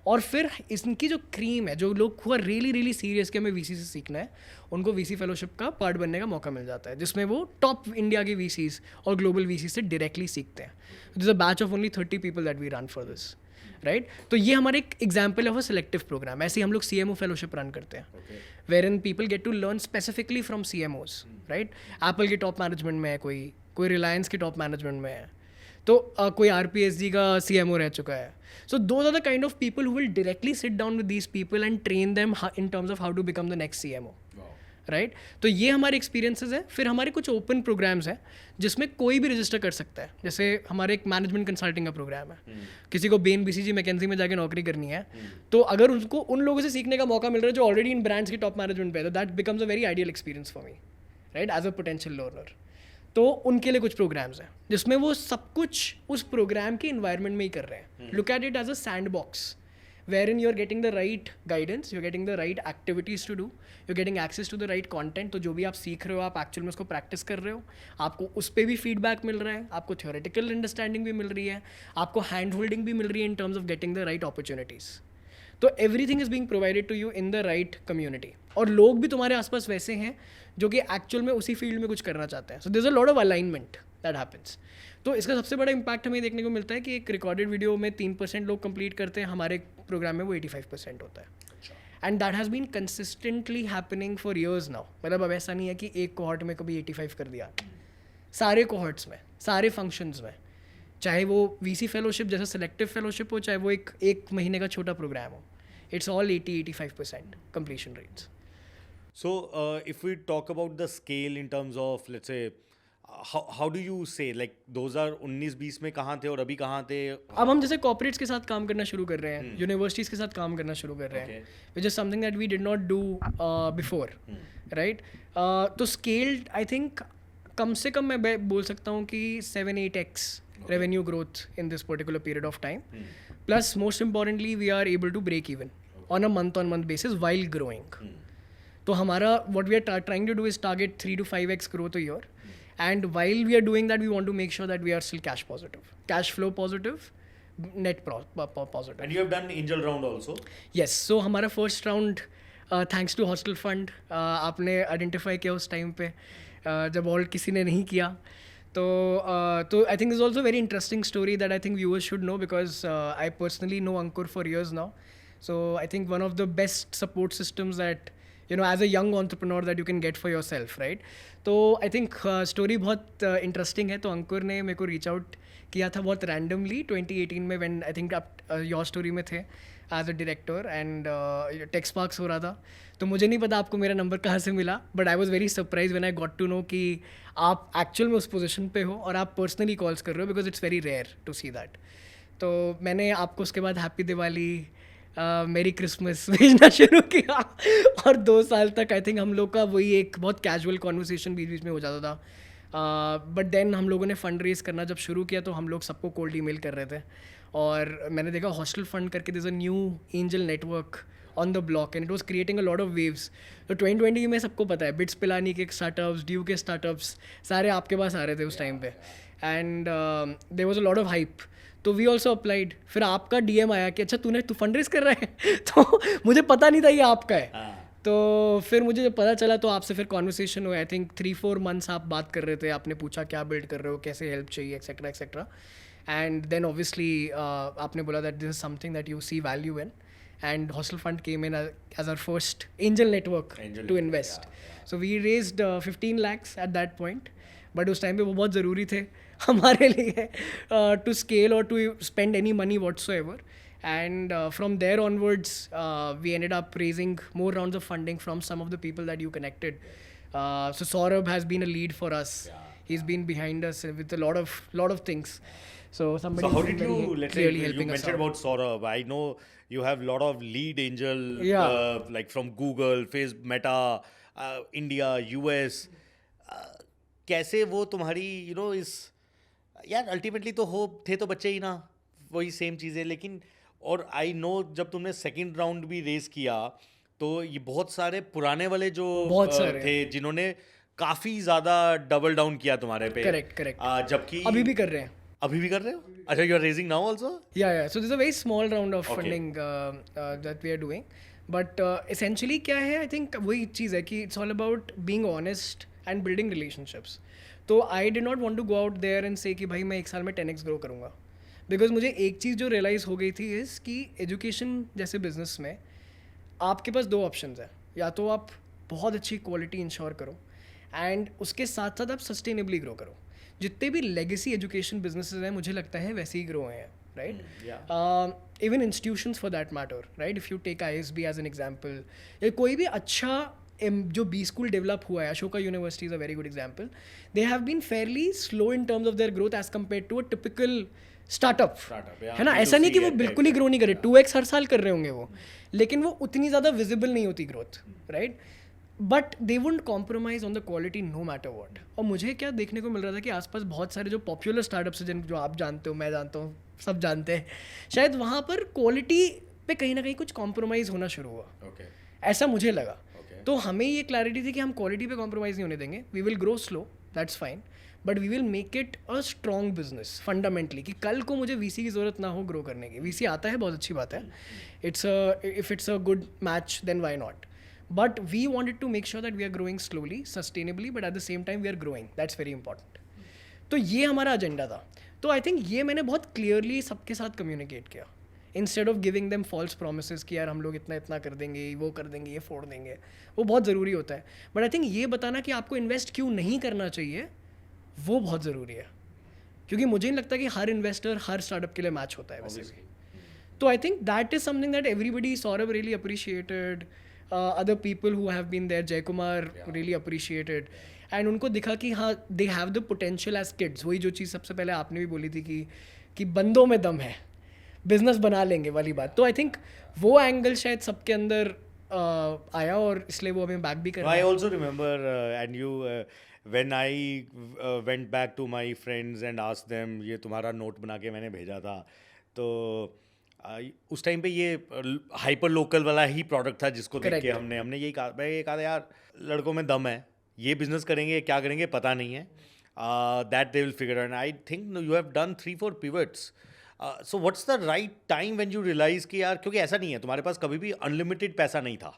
और फिर इनकी जो क्रीम है, जो लोग हुआ रियली सीरियस कि हमें VC से सीखना है, उनको VC फेलोशिप का पार्ट बनने का मौका मिल जाता है, जिसमें वो टॉप इंडिया के VCs और ग्लोबल VC से डायरेक्टली सीखते हैं। This a batch of only 30 people that we run for this, right. तो ये हमारे एक example of a selective program. ऐसे ही हम लोग CMO फेलोशिप रन करते हैं, wherein people get to learn specifically from CMOs, right. Apple के टॉप मैनेजमेंट में है कोई रिलायंस के टॉप मैनेजमेंट में है, तो कोई RPSG का CMO रह चुका है. So those are the kind of people who will directly sit down with these people and train them in terms of how to become the next CMO. Right तो ये हमारे एक्सपीरियंसेस हैं. फिर हमारे कुछ ओपन प्रोग्राम्स हैं जिसमें कोई भी रजिस्टर कर सकता है. जैसे हमारे एक मैनेजमेंट कंसल्टिंग का प्रोग्राम है. किसी को बेन BCG मैकेंजी में जाके नौकरी करनी है तो अगर उनको उन लोगों से सीखने का मौका मिल रहा है जो ऑलरेडी इन ब्रांड्स की टॉप मैनेजमेंट पे है, तो that becomes a very ideal experience for me, right, as a potential learner. तो उनके लिए कुछ प्रोग्राम्स हैं जिसमें वो सब कुछ उस प्रोग्राम के इन्वायरमेंट में ही कर रहे हैं. Look at it as a sandbox wherein you're getting the right guidance, you're getting the right activities to do, you're getting access to the right content. तो जो भी आप सीख रहे हो आप एक्चुअल में उसको प्रैक्टिस कर रहे हो, आपको उस पर भी फीडबैक मिल रहा है, आपको थियोरेटिकल अंडरस्टैंडिंग भी मिल रही है, आपको हैंड होल्डिंग भी मिल रही है in terms of getting the right opportunities. तो everything is being provided to you in the right community. और लोग भी तुम्हारे आसपास वैसे हैं जो कि एक्चुअल में उसी फील्ड में कुछ करना चाहते हैं. So there is a lot of alignment that happens. तो इसका सबसे बड़ा इम्पैक्ट हमें देखने को मिलता है कि एक रिकॉर्डेड वीडियो में 3% लोग कंप्लीट करते हैं, हमारे प्रोग्राम में वो 85% होता है. And that has been consistently happening for years now. मतलब अब ऐसा नहीं है कि एक कोहॉर्ट में कभी 85 कर दिया. सारे कोहॉर्ट्स में, सारे फंक्शंस में, चाहे वो VC फेलोशिप जैसा सिलेक्टिव फेलोशिप हो, चाहे वो एक महीने का छोटा प्रोग्राम हो, it's all 80-85% completion rates. So if we talk about the scale in terms of, let's say, how do you say, like 2019-20 में कहाँ थे और अभी कहाँ थे? अब हम जैसे कॉर्पोरेट्स के साथ काम करना शुरू कर रहे हैं, यूनिवर्सिटीज़ के साथ काम करना शुरू कर रहे हैं, which is something that we did not do before, right. तो स्केल्ड आई थिंक कम से कम मैं बोल सकता हूँ कि 7-8x revenue growth in this particular period of time. Plus, most importantly, we are able to break even on a month-on-month basis while growing. तो हमारा what we are trying to do is target 3 to 5x growth a year. And while we are doing that, we want to make sure that we are still cash positive, cash flow positive, net positive. And you have done angel round also? Yes. So हमारा first round, thanks to Hostel Fund, आपने identify किया उस time पे, जब और किसी ने नहीं किया. तो I think this is also a very interesting story that I think viewers should know, because I personally know Ankur for years now. So I think one of the best support systems that, you know, as a young entrepreneur that you can get for yourself, right? तो I think story बहुत interesting है. तो अंकुर ने मेरे को reach out किया था बहुत randomly 2018 में, when I think आप your story में थे as a director and TechSparks हो रहा था. तो मुझे नहीं पता आपको मेरा नंबर कहाँ से मिला, but I was very surprise when I got to know कि आप एक्चुअल में उस पोजीशन पे हो और आप पर्सनली कॉल्स कर रहे हो, because it's very rare to see that. तो मैंने आपको उसके बाद हैप्पी दिवाली, मेरी क्रिसमस भेजना शुरू किया और 2 साल तक आई थिंक हम लोग का वही एक बहुत कैजुअल कॉन्वर्सेशन बीच बीच में हो जाता था. बट देन हम लोगों ने फंड रेज करना जब शुरू किया तो हम लोग सबको कोल्ड ईमेल कर रहे थे, और मैंने देखा हॉस्टल फंड करके this a new angel network on the block and it was creating a lot of waves. तो 2020 में सबको पता है बिट्स पिलानी के स्टार्टअप्स, ड्यू के स्टार्टअप्स सारे आपके पास आ रहे थे उस टाइम पे, and there was a lot of hype. तो वी ऑल्सो अप्लाइड. फिर आपका DM आया कि अच्छा तू फंड रेज कर रहा है तो मुझे पता नहीं था ये आपका है. तो फिर मुझे जब पता चला तो आपसे फिर कॉन्वर्सेशन हुआ. आई थिंक 3-4 months आप बात कर रहे थे, आपने पूछा क्या बिल्ड कर रहे हो, कैसे हेल्प चाहिए, etcetera etcetera. And then obviously आपने बोला that this is something that you see value in. And Hostel Fund came in as our first angel network to invest. So we raised 15 lakhs at that point. But उस time पे वो बहुत ज़रूरी थे हमारे लिए to scale or to spend any money whatsoever. And from there onwards, we ended up raising more rounds of funding from some of the people that you connected. So Saurabh has been a lead for us. He's been behind us with a lot of things. So somebody. So how did you, let's say, really you helping us mentioned out. about Saurabh. I know you have a lot of lead angel, like from Google, Facebook, Meta, India, US. कैसे वो तुम्हारी, you know, इस यार ultimately तो हो थे तो बच्चे ही ना, वही सेम चीज़ें. लेकिन और आई नो जब तुमने सेकंड राउंड भी रेस किया तो ये बहुत सारे पुराने वाले जो थे जिन्होंने काफ़ी ज़्यादा डबल डाउन किया तुम्हारे पे. करेक्ट. जबकि अभी भी कर रहे हैं. अभी भी कर रहे हो? अच्छा, you are raising now also? Yeah. So this is a very small round of funding that we are doing. But essentially क्या है, I think वही चीज़ है कि it's all about being honest and building relationships. तो I did not want to go out there and say कि भाई मैं 1 साल में 10x grow करूँगा. Because मुझे एक चीज़ जो realize हो गई थी is कि education जैसे business में आपके पास 2 options हैं. या तो आप बहुत अच्छी quality इंश्योर करो and उसके साथ साथ आप sustainably grow करो. जितने भी लेगेसी एजुकेशन बिजनेसेस हैं मुझे लगता है वैसे ही ग्रो हैं, right? Even institutions for that matter, right? If you take ISB as an example, या कोई भी अच्छा जो बी स्कूल डेवलप हुआ है, Ashoka university is a very good example. They have been fairly slow in terms of their growth as compare to a typical startup, है ना? ऐसा नहीं कि वो बिल्कुल ही ग्रो नहीं करे, 2x हर साल कर रहे होंगे वो, लेकिन वो उतनी ज़्यादा विजिबल नहीं होती growth, right? But they wouldn't compromise on the quality no matter what. और मुझे क्या देखने को मिल रहा था कि आसपास बहुत सारे जो पॉपुलर स्टार्टअप्स हैं, जो आप जानते हो, मैं जानता हूँ, सब जानते हैं, शायद वहाँ पर क्वालिटी पे कहीं ना कहीं कुछ कॉम्प्रोमाइज़ होना शुरू हुआ. ऐसा मुझे लगा. तो हमें ये क्लैरिटी थी कि हम क्वालिटी पे कॉम्प्रोमाइज़ नहीं होने देंगे. We will grow slow, that's fine, but we will make it a strong business fundamentally, कि कल को मुझे VC की ज़रूरत ना हो ग्रो करने की. VC आता है, बहुत अच्छी बात है, if it's a good match then why not. But we wanted to make sure that we are growing slowly, sustainably, but at the same time we are growing. That's very important. तो ये हमारा agenda था. तो I think ये मैंने बहुत clearly सबके साथ कम्युनिकेट किया, instead of giving them false promise कि यार हम लोग इतना इतना कर देंगे, वो कर देंगे, ये फोड़ देंगे. वो बहुत ज़रूरी होता है, बट आई थिंक ये बताना कि आपको इन्वेस्ट क्यों नहीं करना चाहिए, वो बहुत ज़रूरी है. क्योंकि मुझे नहीं लगता कि हर इन्वेस्टर हर स्टार्टअप के लिए मैच होता है वैसे भी. तो I think that is something that everybody, Saurabh really appreciated, other people who have been there, Jayakumar really appreciated. And उनको दिखा कि हाँ, they have the potential as kids. वही जो चीज़ सबसे पहले आपने भी बोली थी कि बंदों में दम है, बिजनेस बना लेंगे वाली बात. तो आई थिंक वो एंगल शायद सबके अंदर आया, और इसलिए वो हमें बैक भी कर. I also remember and you when I went back to my friends and asked them, ये तुम्हारा नोट बना के मैंने भेजा था, तो उस टाइम पे ये हाइपर लोकल वाला ही प्रोडक्ट था जिसको देख के हमने यही कहा, मैं ये कहा था यार लड़कों में दम है, ये बिजनेस करेंगे, क्या करेंगे पता नहीं है, that they will figure. And I think you have done 3-4 pivots. So what's the right time when you realize कि यार, क्योंकि ऐसा नहीं है तुम्हारे पास कभी भी अनलिमिटेड पैसा नहीं था.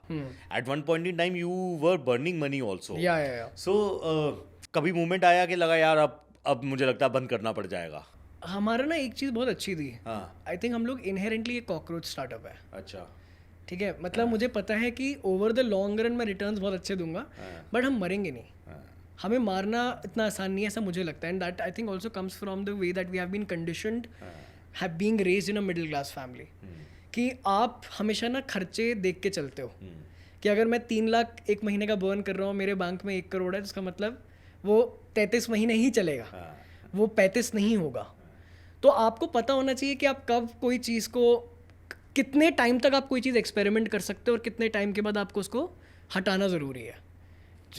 At one point in time you were burning money also. So कभी मोमेंट आया कि लगा यार अब मुझे लगता है बंद करना पड़ जाएगा? हमारा ना एक चीज़ बहुत अच्छी थी. आई थिंक हम लोग इनहेरेंटली एक कॉकरोच स्टार्टअप है. अच्छा, ठीक है, मतलब मुझे पता है कि ओवर द लॉन्ग रन में रिटर्न्स बहुत अच्छे दूंगा, बट हम मरेंगे नहीं. हमें मारना इतना आसान नहीं है, ऐसा मुझे लगता है. And that I think also comes from the way that we have been conditioned, have being raised in a middle class family, कि आप हमेशा ना खर्चे देख के चलते हो. कि अगर मैं 3 लाख एक महीने का बर्न कर रहा हूँ, मेरे बैंक में 1 करोड़ है, तो उसका मतलब वो 33 महीने ही चलेगा, वो 35 नहीं होगा. तो आपको पता होना चाहिए कि आप कब कोई चीज़ को, कितने टाइम तक आप कोई चीज़ एक्सपेरिमेंट कर सकते हो, और कितने टाइम के बाद आपको उसको हटाना ज़रूरी है.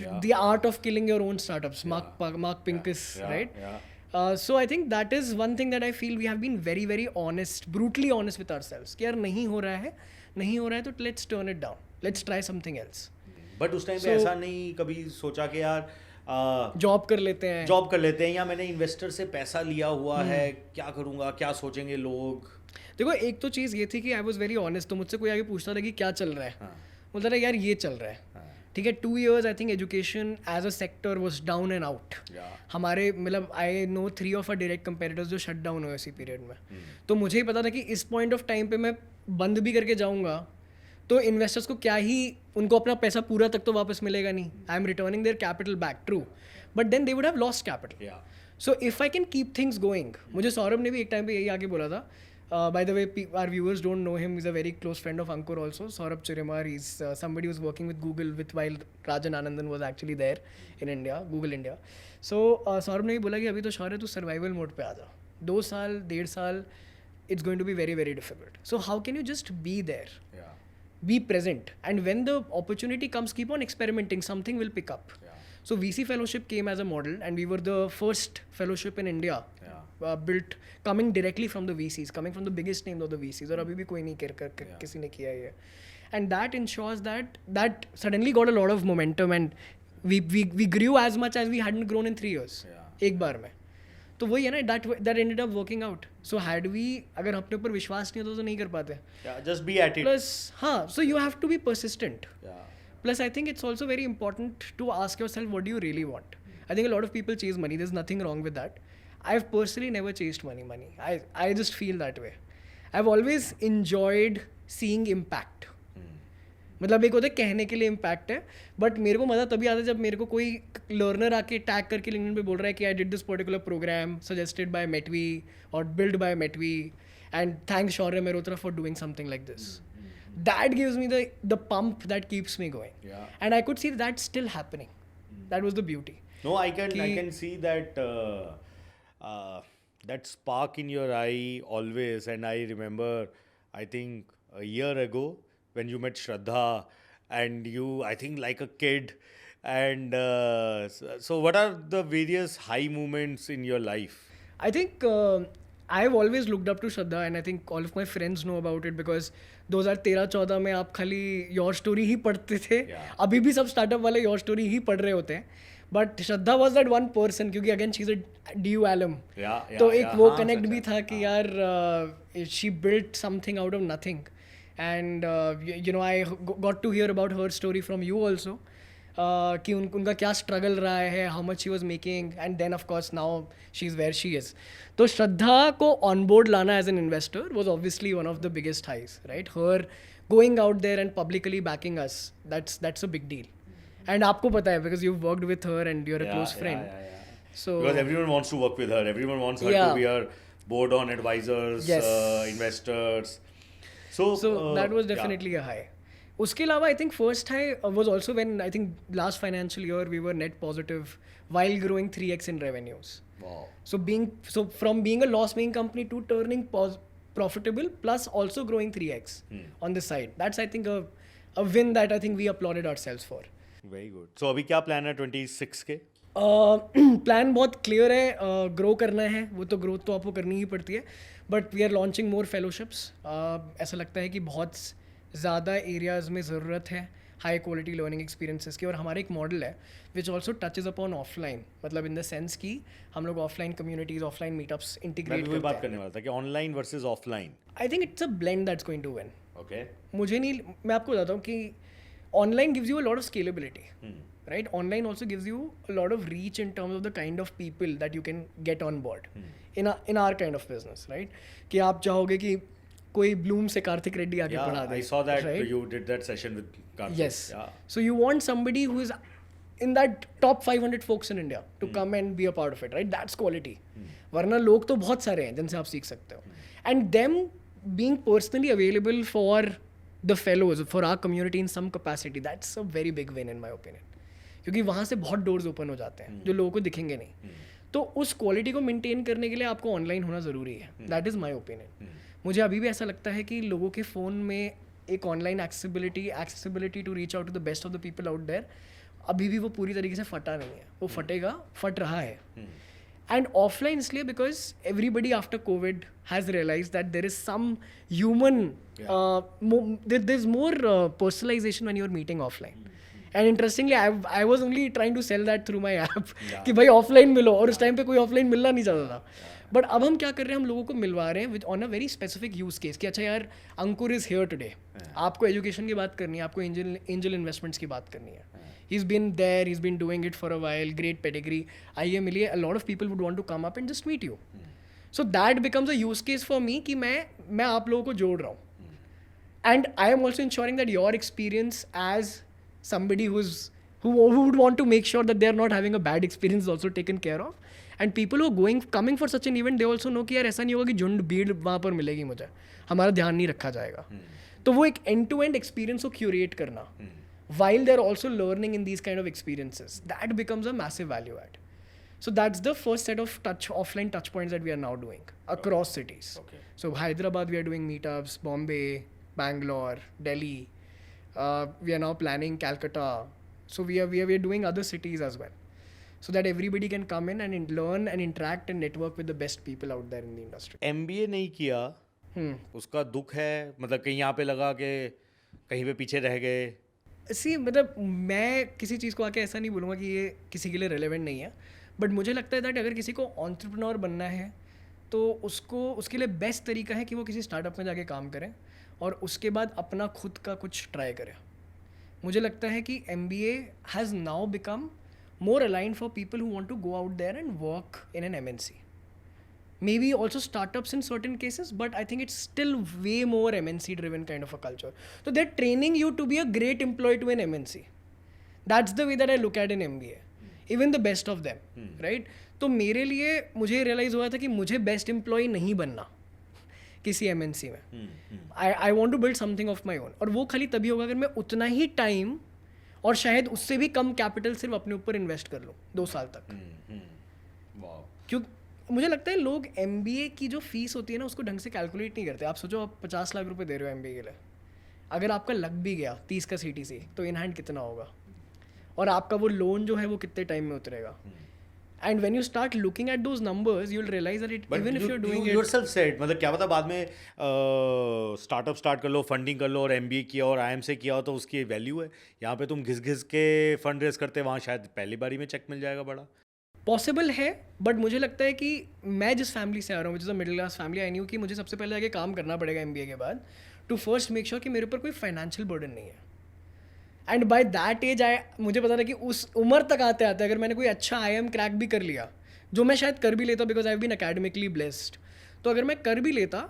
The art of killing your own startups, mark Pincus, right? So I think that is one thing that I feel we have been very very honest, brutally honest with ourselves कि यार नहीं हो रहा है तो let's turn it down, let's try something else. But उस time पे ऐसा नहीं कभी सोचा कि यार जॉब कर लेते हैं, या मैंने इन्वेस्टर से पैसा लिया हुआ है, क्या करूँगा, क्या सोचेंगे लोग? देखो, एक तो चीज़ ये थी कि I was very honest. तो मुझसे कोई आगे पूछता था कि क्या चल रहा है, बोलता था यार ये चल रहा है. ठीक है, 2 years I think education as a sector was down and out. हमारे मतलब I know 3 of our direct competitors जो शट डाउन हुए इसी पीरियड में. तो मुझे ही पता था कि इस पॉइंट ऑफ टाइम पे मैं बंद भी करके जाऊंगा तो इन्वेस्टर्स को क्या ही, उनको अपना पैसा पूरा तक तो वापस मिलेगा नहीं. I am returning their capital back, true, but then they would have lost capital. So if I can keep things going, मुझे सौरभ ने भी एक टाइम पे यही आके बोला था. By the way, our viewers don't know him. He's a very close friend of Ankur also. Saurabh Chirimar. He's somebody who's working with Google while Rajan Anandan was actually there in India, Google India. So Saurabh ने भी बोला कि अभी तो शौर्य तू survival mode पे आ जा. 2 साल 1.5 साल it's going to be very very difficult. So how can you just be there? Be present. And when the opportunity comes, keep on experimenting. Something will pick up. So VC fellowship came as a model, and we were the first fellowship in India. Built coming directly from the VCs, coming from the biggest names of the VCs, और अभी भी कोई नहीं किसी ने किया है. And that ensures that suddenly got a lot of momentum, and we grew as much as we hadn't grown in 3 years. एक बार में. तो वही है ना, that ended up working out. So had we, अगर अपने ऊपर विश्वास नहीं होता तो नहीं कर पाते. Just be at it. Plus हाँ, so you have to be persistent. Plus I think it's also very important to ask yourself, what do you really want? I think a lot of people chase money. There's nothing wrong with that. I've personally never chased money. I just feel that way. I've always enjoyed seeing impact. मतलब एक होता है कहने के लिए impact है, but मेरे को मज़ा तभी आता है जब मेरे को कोई लर्नर आके टैग करके लिंक्डइन पे बोल रहा है कि I did this particular programme suggested by मेटवी और बिल्ड बाय मेटवी and thanks Shaurya Mehrotra for doing something like this. That gives me the pump that keeps me going. Yeah. And I could see that still happening. That was the beauty. No, I can see that that spark in your eye always. And I remember, I think a year ago when you met Shraddha, and you, I think like a kid. And so, what are the various high moments in your life? I think I've always looked up to Shraddha, and I think all of my friends know about it because 2013-14 में आप खाली your story ही पढ़ते थे. अभी भी सब startup वाले your story ही पढ़ रहे होते हैं, but Shraddha was that one person, क्योंकि again she is a DU alum. तो एक वो कनेक्ट भी था कि यार she built something out of nothing, and you know I got to hear about her story from you also, कि उनका क्या स्ट्रगल रहा है, how much she was making, and then of course now she is where she is. तो श्रद्धा को on board लाना as an investor was obviously one of the biggest highs, right. Her going out there and publicly backing us, that's a big deal. And आपको पता है because you worked with her and you are a close friend. So because everyone wants to work with her, everyone wants her to be her board on advisors, investors. So that was definitely a high. उसके अलावा I think first high was also when I think last financial year we were net positive while growing 3x in revenues. Wow. So from being a loss making company to turning profitable plus also growing 3x on the side. That's I think a win that I think we applauded ourselves for. Very good. So अभी क्या plan है 26 के? Plan बहुत clear है, grow करना है. वो तो ग्रोथ तो आपको करनी ही पड़ती है, but we are launching more fellowships. ऐसा लगता है कि बहुत ज़्यादा एरियाज़ में ज़रूरत है हाई क्वालिटी लर्निंग एक्सपीरियंसेस की. और हमारा एक मॉडल है which also touches upon offline, मतलब इन द सेंस कि हम लोग offline communities, offline meetups integrate करते हैं. बात करने वाला था कि online versus offline. I think it's a blend that's going to win. Okay. मुझे नहीं, मैं आपको बताता हूँ कि online gives you a lot of scalability. Right, online also gives you a lot of reach in terms of the kind of people that you can get on board in our kind of business, right? कि आप चाहोगे कि कोई Bloom से कार्तिक रेड्डी आगे पढ़ा दे. I saw that you did that session with Karthik. Yes. So you want somebody who is in that top 500 folks in India to come and be a part of it, right? That's quality. वरना लोग तो बहुत सारे हैं जिनसे आप सीख सकते हो. And them being personally available for the fellows, for our community in some capacity, that's a very big win in my opinion. क्योंकि वहाँ से बहुत डोर्स ओपन हो जाते हैं जो लोगों को दिखेंगे नहीं. तो उस क्वालिटी को मेंटेन करने के लिए आपको ऑनलाइन होना ज़रूरी है. That is my opinion. मुझे अभी भी ऐसा लगता है कि लोगों के फ़ोन में एक online accessibility to reach out to the best of the people out there अभी भी वो पूरी तरीके से फटा नहीं है. वो फट रहा है. एंड ऑफलाइन इसलिए because everybody after Covid has realize that there is some human, there is more personalization when you are meeting offline. And interestingly I was only trying to sell that through my app कि भाई offline मिलो, और उस time पे कोई offline मिलना नहीं चाहता था. बट अब हम क्या कर रहे हैं, हम लोगों को मिलवा रहे हैं with on a very specific use case कि अच्छा यार अंकुर इज़ हियर टुडे, आपको एजुकेशन की बात करनी है, आपको एंजल इन्वेस्टमेंट्स की बात करनी है. He's been there, he's been doing it for a while, great pedigree. आइए मिलिए, a lot of people would want to come up and just meet you. So that becomes a use case for me कि मैं आप लोगों को जोड़ रहा हूँ. And I am also ensuring that your experience as somebody who would want to make sure that they are not having a bad experience is also taken care of. And people who are coming for such an event, they also know कि यार ऐसा नहीं होगा कि झुंड भीड़ वहाँ पर मिलेगी मुझे, हमारा ध्यान नहीं रखा जाएगा. तो वो एक end-to-end experience को curate करना while they're also learning in these kind of experiences, that becomes a massive value add. So that's the first set of offline touch points that we are now doing across cities. Okay. So Hyderabad we are doing meetups, Bombay, Bangalore, Delhi. We are now planning Calcutta. So we are doing other cities as well, so that everybody can come in and learn and interact and network with the best people out there in the industry. MBA नहीं किया, उसका दुख है, मतलब कहीं यहाँ पे लगा कि कहीं पे पीछे रह गए. मतलब मैं किसी चीज़ को आके ऐसा नहीं बोलूँगा कि ये किसी के लिए रेलेवेंट नहीं है, बट मुझे लगता है दैट अगर किसी को एंटरप्रेन्योर बनना है तो उसके लिए बेस्ट तरीका है कि वो किसी स्टार्टअप में जाके काम करें और उसके बाद अपना खुद का कुछ ट्राई करें. मुझे लगता है कि MBA has now become more aligned for people who want to go out there and work in an MNC. maybe also startups in certain cases, but I think it's still way more MNC driven kind of a culture. So they're training you to be a great employee to an MNC. That's the way that I look at an MBA. Even the best of them, right? तो मेरे लिए मुझे realise हुआ था कि मुझे best employ नहीं बनना किसी MNC में. I want to build something of my own. और वो खाली तभी होगा अगर मैं उतना ही टाइम और शायद उससे भी कम कैपिटल सिर्फ अपने ऊपर इन्वेस्ट कर लूँ 2 साल तक. क्यों मुझे लगता है लोग MBA की जो फीस होती है ना उसको ढंग से कैलकुलेट नहीं करते. आप सोचो आप 50 लाख रुपए दे रहे हो MBA के लिए, अगर आपका लग भी गया 30 का CTC तो इन हैंड कितना होगा, और आपका वो लोन जो है वो कितने टाइम में उतरेगा. And when you start looking at those numbers, you'll realize that even if you're doing it yourself said, मतलब क्या पता बाद में स्टार्टअप स्टार्ट कर लो, फंडिंग कर लो और MBA किया और IIM किया हो तो उसकी वैल्यू है. यहाँ पे तुम घिस के फंड रेज करते वहाँ शायद पहली बारी में चेक मिल जाएगा बड़ा. पॉसिबल है, बट मुझे लगता है कि मैं जिस फैमिली से आ रहा हूँ, जिस middle class family, I knew कि मुझे सबसे पहले आगे काम करना पड़ेगा MBA के बाद टू फर्स्ट मेक श्योर कि मेरे ऊपर कोई फाइनेंशियल बर्डन नहीं है. एंड बाय दैट एज मुझे पता था कि उस उम्र तक आते आते अगर मैंने कोई अच्छा IIM क्रैक भी कर लिया, जो मैं शायद कर भी लेता because I have been academically blessed, तो अगर मैं कर भी लेता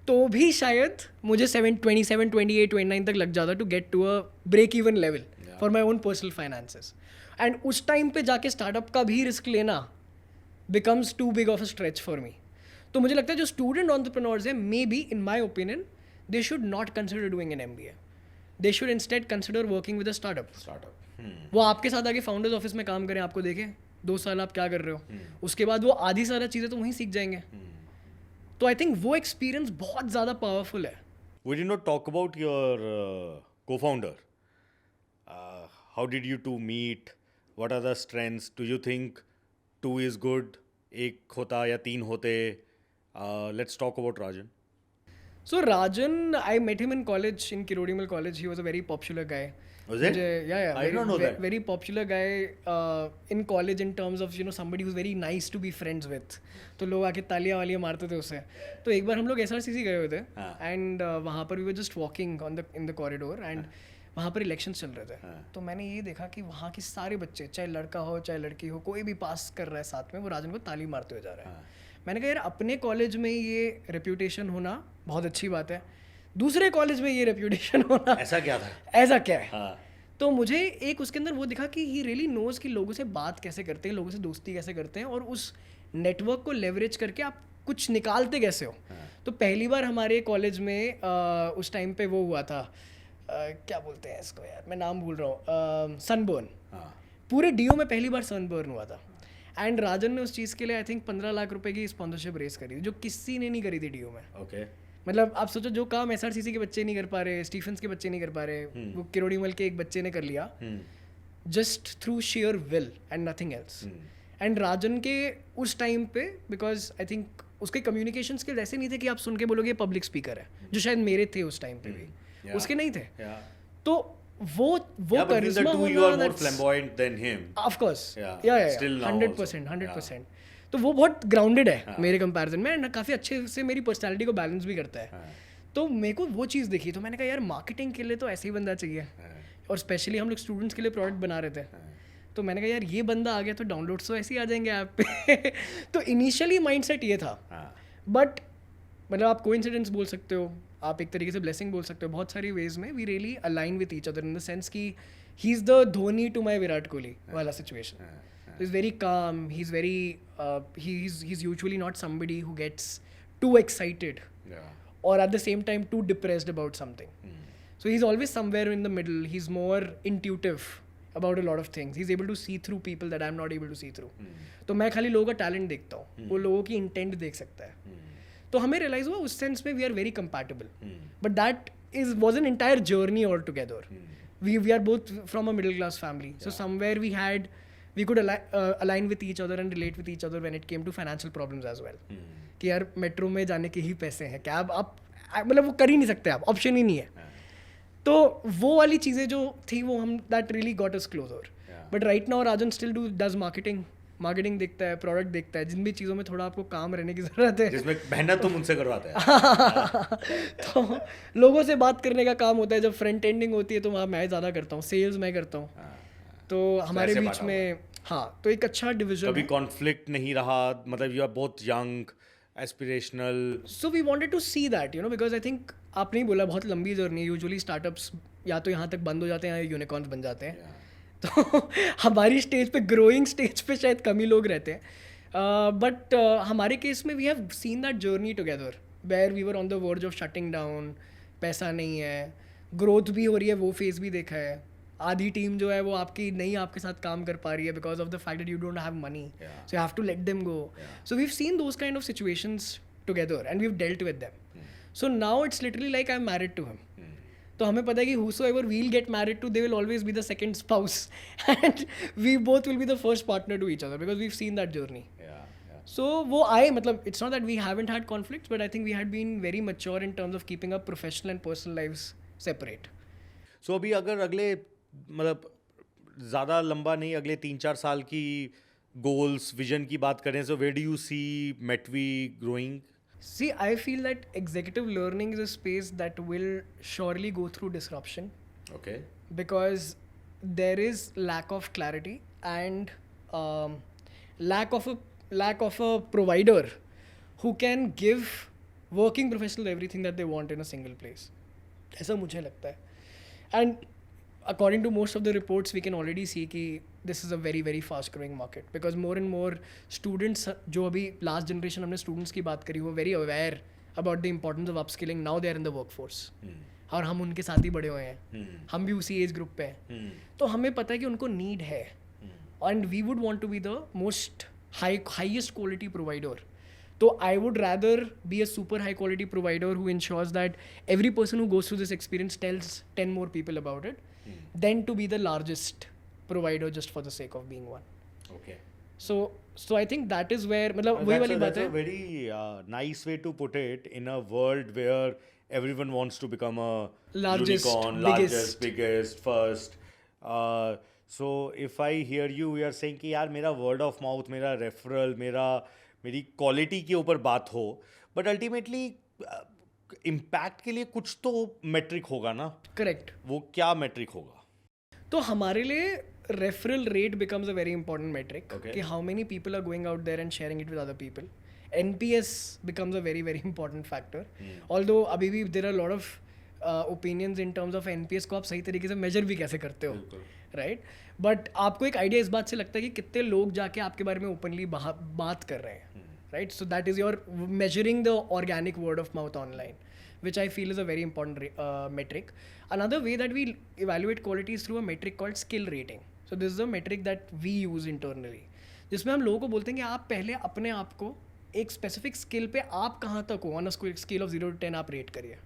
तो भी शायद मुझे 27, 28, 29 तक लग जाता to get to a break even level for my own personal finances. And उस टाइम पे जाके स्टार्टअप का भी रिस्क लेना becomes too big of a stretch for me. तो मुझे लगता है जो स्टूडेंट एंटरप्रेन्योर्स हैं, maybe in my opinion they should not consider doing an MBA. They should instead consider working with a startup. वो आपके साथ आगे फाउंडर्स ऑफिस में काम करें, आपको देखें 2 साल आप क्या कर रहे हो, उसके बाद वो आधी सारा चीज़ें तो वहीं सीख जाएंगे. तो आई थिंक वो एक्सपीरियंस बहुत ज़्यादा पावरफुल है. We did not talk about your co-founder. How did you two meet? What are the strengths? Do you think 2 is good? 1 होता या 3 होते? Let's talk about Rajan. So Rajan, I met him in college, in Kirodimal College. He was a very popular guy. Was it? Yeah. I did not know that. Very popular guy in college in terms of somebody who's very nice to be friends with. तो लोग आके तालियां वालियां मारते थे उससे. तो एक बार हम लोग SRCC गए हुए थे एंड वहाँ पर we were just walking in the corridor and वहाँ पर इलेक्शंस चल रहे थे. तो मैंने ये देखा कि वहाँ के सारे बच्चे, चाहे लड़का हो चाहे लड़की हो, कोई भी पास कर रहा है साथ में, वो राजन को ताली मारते हुए जा रहा है. मैंने कहा यार अपने कॉलेज में ये रेप्यूटेशन होना बहुत अच्छी बात है, दूसरे कॉलेज में ये रेप्यूटेशन होना ऐसा क्या था, ऐसा क्या है. तो मुझे एक उसके अंदर वो दिखा कि ही रियली नोज कि लोगों से बात कैसे करते हैं, लोगों से दोस्ती कैसे करते हैं, और उस नेटवर्क को लेवरेज करके आप कुछ निकालते कैसे हो. तो पहली बार हमारे कॉलेज में उस टाइम पे वो हुआ था, क्या बोलते हैं इसको यार, मैं नाम भूल रहा हूँ, सनबर्न. पूरे DO में पहली बार सनबर्न हुआ था एंड राजन ने उस चीज़ के लिए आई थिंक 15 लाख रुपए की स्पॉन्सरशिप रेस करी थी, जो किसी ने नहीं करी थी DO में. ओके. मतलब आप सोचो जो काम SRCC के बच्चे नहीं कर पा रहे, स्टीफेंस के बच्चे नहीं कर पा रहे, वो किरोड़ीमल के एक बच्चे ने कर लिया just through sheer will and nothing else. And Rajan के उस टाइम पे बिकॉज आई थिंक उसके कम्युनिकेशन स्किल्स ऐसे नहीं थे कि आप सुन के बोलोगे पब्लिक स्पीकर है, जो शायद मेरे थे उस टाइम पे भी, उसके नहीं थे. तो वो करिश्मा होना, you are more flamboyant than him. Of course. Yeah. Still now 100%. तो वो बहुत ग्राउंडेड है मेरे कंपैरिजन में एंड काफ़ी अच्छे से मेरी पर्सनालिटी को बैलेंस भी करता है. तो मेरे को वो चीज़ दिखी, तो मैंने कहा यार मार्केटिंग के लिए तो ऐसे ही बंदा चाहिए, और स्पेशली हम लोग स्टूडेंट्स के लिए प्रोडक्ट बना रहे थे. तो मैंने कहा यार ये बंदा आ गया तो डाउनलोड्स तो ऐसे ही आ जाएंगे ऐप पे. तो इनिशियली माइंडसेट ये था, बट मतलब आप कोइंसिडेंस बोल सकते हो, आप एक तरीके से ब्लेसिंग बोल सकते हो. बहुत सारी वेज में we really align with each other in the sense कि he is the Dhoni to my Virat Kohli वाला situation. Is very calm, he is very he is usually not somebody who gets too excited और at the same time too depressed about something. So he's always somewhere in the middle. He's more intuitive about a lot of things. He's able to see through people that I'm not able to see through. तो मैं खाली लोगों का talent देखता हूँ, वो लोगों की इंटेंट देख सकता है. तो हमें रियलाइज हुआ उस सेंस में we are very compatible, but that was an entire journey all together. We are both from a middle class family, so somewhere we could align with each other and relate with each other when it came to financial problems as well. कि यार metro में जाने के ही पैसे हैं, cab आप मतलब वो कर ही नहीं सकते, आप ऑप्शन ही नहीं है. तो वो वाली चीज़ें जो थी वो हम that really got us closure. But right now Rajan still does marketing देखता है, प्रोडक्ट देखता है, जिन भी चीज़ों में थोड़ा आपको काम रहने की ज़रूरत है, जिसमें मेहनत तुम उनसे करवाते हैं. तो लोगों से बात करने का काम होता है. जब फ्रंट एंडिंग होती है तो वहाँ मैं ज़्यादा करता हूँ, सेल्स मैं करता हूँ. तो हमारे बीच में तो एक अच्छा डिवीजन. कभी कॉन्फ्लिक्ट नहीं रहा, मतलब you are both young, aspirational. So we wanted to see that, you know, because I think आपने ही बोला बहुत लंबी जर्नी है. यूजुअली स्टार्टअप्स या तो यहाँ तक बंद हो जाते हैं या यूनिकॉर्न्स बन जाते हैं. तो हमारी स्टेज पे, ग्रोइंग स्टेज पे शायद कम ही लोग रहते हैं. बट हमारे केस में we have seen that journey together where we were on the verge of shutting down. पैसा नहीं है, ग्रोथ भी हो रही है, वो फेज भी देखा है. आधी टीम जो है वो आपकी नहीं आपके साथ काम कर पा रही है because of the fact that you don't have money, so you have to let them go. So we have seen those kind of situations together and we have dealt with them. So now it's literally like I am married to him. तो हमें पता है कि whosoever we'll get married to, they will always be the second spouse and we both will be the first partner to each other because we've seen that journey. So वो आए, मतलब it's not that we haven't had conflicts, but I think we had been very mature in terms of keeping up professional and personal lives separate. So अभी अगर अगले मतलब ज़्यादा लंबा नहीं, अगले 3-4 साल की गोल्स विजन की बात करें, so where do you see Metvi growing? See, I feel that executive learning is a space that will surely go through disruption. Okay. Because there is lack of clarity and lack of a provider who can give working professionals everything that they want in a single place. ऐसा मुझे लगता है. And according to most of the reports, we can already see कि this is a very very fast growing market because more and more students, जो अभी last generation हमने students की बात करी, वो very aware about the importance of upskilling. Now they are in the workforce. और हम उनके साथ ही बड़े हुए हैं. हम भी उसी एज ग्रुप पे हैं. तो हमें पता है कि उनको नीड है. And we would want to be the most highest quality provider. So I would rather be a super high quality provider who ensures that every person who goes through this experience tells 10 more people about it than to be the largest provider just for the sake of being one. Okay. So I think that is where मतलब वही वाली बात है. That's a very nice way to put it in a world where everyone wants to become a largest, unicorn, largest, biggest, first. So if I hear you are saying कि यार मेरा word of mouth, मेरा referral, मेरी quality के ऊपर बात हो, but ultimately impact के लिए कुछ तो मेट्रिक होगा ना. करेक्ट. वो क्या मेट्रिक होगा? तो हमारे लिए referral rate becomes a very important metric कि how many people are going out there and sharing it with other people. NPS becomes a very very important factor. Although अभी भी there are a lot of opinions in terms of NPS को आप सही तरीके से major भी कैसे करते हो, राइट? बट आपको एक आइडिया इस बात से लगता है कि कितने लोग जाके आपके बारे में ओपनली बात कर रहे हैं, right? So that is your measuring the organic word of mouth online, which I feel is a very important metric. Another way that we evaluate quality is through a metric called skill rating. So this is a metric that we use internally, जिसमें हम लोगों को बोलते हैं कि आप पहले अपने आप को एक स्पेसिफिक स्किल पे आप कहाँ तक हो, on a scale of 0 to 10 आप रेट करिए.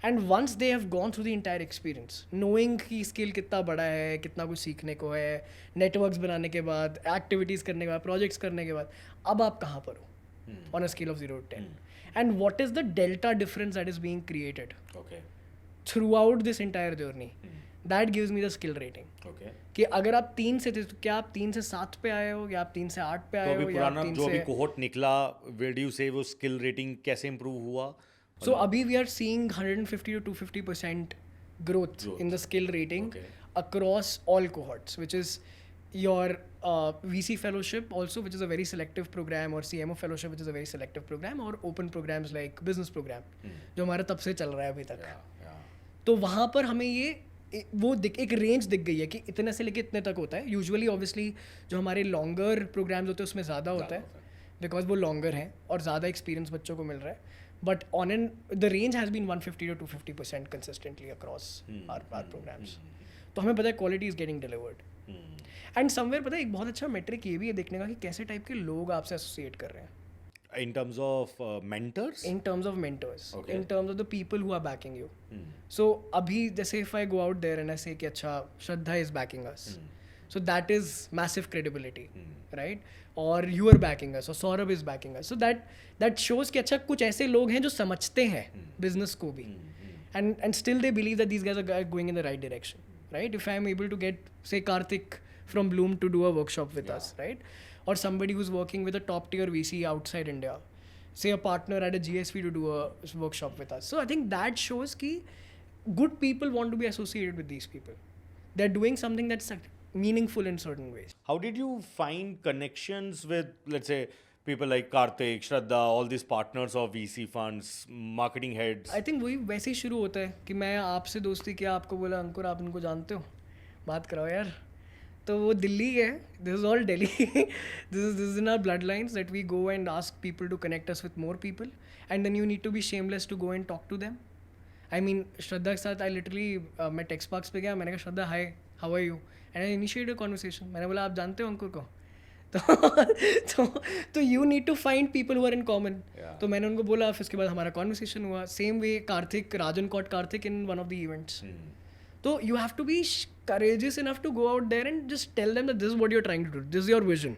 And once they have gone through the entire experience, knowing कि स्किल कितना बड़ा है, कितना कुछ सीखने को है, नेटवर्क्स बनाने के बाद, एक्टिविटीज़ करने के बाद, प्रोजेक्ट्स करने के बाद, अब आप कहाँ पर हो on a scale of 0 to 10. And what is the delta difference that is being created through out this entire journey, that gives me the skill rating. कि अगर आप 3 से थे तो क्या आप 3 से 7 पे आए हो, या आप 3 से 8 पे आए हो, या आप 3 जो से अभी कोहोर्ट निकला, वेयर डू यू से वो स्किल रेटिंग कैसे इंप्रूव हुआ? So abhi we are seeing 150 to 250% growth in the skill rating across all cohorts, which is your VC fellowship also, which is a very selective program, or CMO fellowship, which is a very selective program, or open programs like business program, जो हमारा तब से चल रहा है अभी तक. तो वहाँ पर हमें ये वो एक रेंज दिख गई है कि इतने से लेके इतने तक होता है. यूजुअली ऑब्वियसली जो हमारे लॉन्गर प्रोग्राम्स होते हैं उसमें ज़्यादा होता है बिकॉज वो लॉन्गर हैं और ज़्यादा एक्सपीरियंस बच्चों को मिल रहा है. But the range has been 150 to 250% consistently across our programs. तो हमें पता है quality is getting delivered. And somewhere पता है एक बहुत अच्छा metric ये भी है देखने का कि कैसे टाइप के लोग आपसे associate कर रहे हैं. In terms of mentors? In terms of mentors. Okay. In terms of the people who are backing you. So अभी जैसे if I go out there and I say कि अच्छा Shraddha is backing us. So that is massive credibility, right? Or you are backing us, or Saurabh is backing us. So that shows कि अच्छा कुछ ऐसे लोग हैं जो समझते हैं business को भी, and still they believe that these guys are going in the right direction, right? If I am able to get say Karthik from Bloom to do a workshop with us, right? Or somebody who's working with a top tier VC outside India, say a partner at a GSV to do a workshop with us. So I think that shows कि good people want to be associated with these people. They're doing something that's meaningful in certain ways. How did you find connections with, let's say, people like Karthik, Shraddha, all these partners of VC funds, marketing heads. I think वही वैसे ही शुरू होता है कि मैं आपसे दोस्ती किया, आपको बोला अंकुर आप इनको जानते हो, बात कराओ यार. तो वो दिल्ली है, this is all Delhi, this is in our blood lines that we go and ask people to connect us with more people and then you need to be shameless to go and talk to them. I mean Shraddha के साथ I literally मैं text box पे गया, मैंने कहा Shraddha hi how are you, and I initiate a conversation. मैंने बोला आप जानते हो अंकुर को. तो you need to find people who are in common. तो मैंने उनको बोला, फिर उसके बाद हमारा कॉन्वर्सेशन हुआ. Same way Karthik, Rajan caught Karthik in one of the events. So you have to be courageous enough to go out there and just tell them that this is what you're trying to do. This is your vision.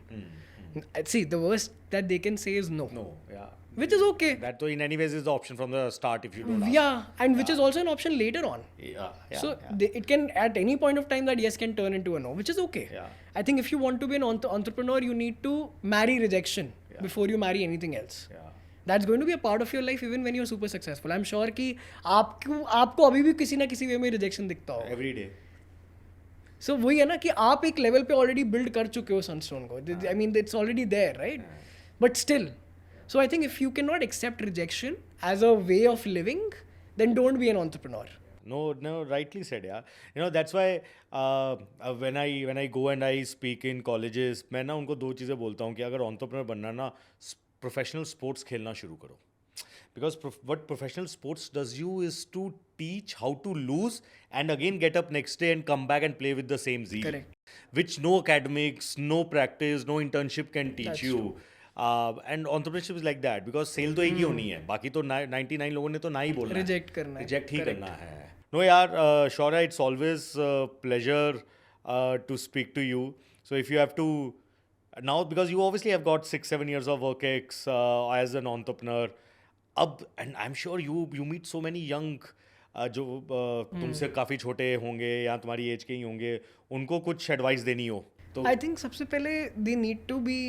See, the worst that they can say is no. No, yeah. Which is okay. That in any ways is the option from the start if you don't ask. Yeah, and which is also an option later on. Yeah. So it can at any point of time that yes can turn into a no, which is okay. Yeah. I think if you want to be an entrepreneur, you need to marry rejection before you marry anything else. Yeah. That's going to be a part of your life even when you're super successful. I'm sure कि आपको अभी भी किसी ना किसी वे में rejection दिखता हो. Every day. So वही है ना कि आप एक लेवल पे ऑलरेडी बिल्ड कर चुके हो सनस्टोन को. I mean it's already there right, but still. So I think if you can not accept rejection as a way of living, then don't be an entrepreneur. No, rightly said, yeah. That's why when I go and I speak in colleges, मैं ना उनको दो चीज़ें बोलता हूँ कि अगर entrepreneur बनना ना, प्रोफेशनल स्पोर्ट्स खेलना शुरू करो. Because what professional sports does you is to teach how to lose and again get up next day and come back and play with the same zeal. Correct. Which no academics, no practice, no internship can teach That's you. And entrepreneurship is like that because सेल तो एक ही होनी है, बाकी तो 99 लोगों ने तो ना ही बोलना है, रिजेक्ट करना है, रिजेक्ट ही करना है. No यार, Shaurya, it's always a pleasure to speak to you. So if you have to now, because you obviously have got 6-7 years of work ex as an entrepreneur, and I'm sure you meet so many young जो तुमसे काफ़ी छोटे होंगे या तुम्हारी as के ही होंगे, उनको कुछ एडवाइस देनी हो तो. आई थिंक सबसे पहले they need to be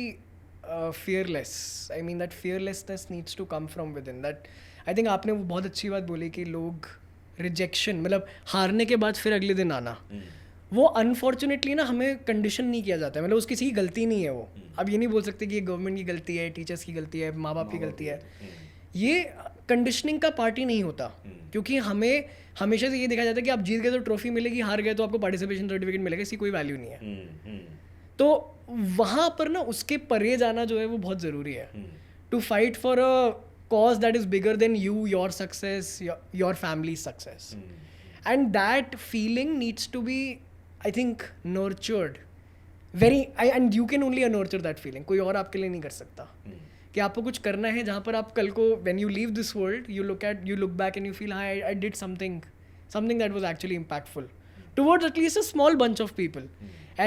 fearless. I mean that fearlessness needs to come from within. That I think आपने वो बहुत अच्छी बात बोली कि लोग रिजेक्शन मतलब हारने के बाद फिर अगले दिन आना, वो अनफॉर्चुनेटली ना हमें कंडीशन नहीं किया जाता है. मतलब उसकी किसी की गलती नहीं है वो. अब ये नहीं बोल सकते कि ये गवर्नमेंट की गलती है, टीचर्स की गलती है, माँ बाप की गलती है. ये कंडीशनिंग का पार्ट ही नहीं होता, क्योंकि हमें हमेशा से ये देखा जाता है कि आप जीत गए तो ट्रॉफी मिलेगी, हार गए तो आपको पार्टिसिपेशन सर्टिफिकेट मिलेगा, इसकी कोई वैल्यू नहीं है. तो वहाँ पर ना उसके परे जाना जो है वो बहुत ज़रूरी है. To fight for a cause that is bigger than you, your success, your family's success. And that feeling needs to be, I think, nurtured. And you can only nurture that feeling. कोई और आपके लिए नहीं कर सकता. कि आपको कुछ करना है जहाँ पर आप कल को when you leave this world, you look back and you feel, I did something that was actually impactful towards at least a small bunch of people.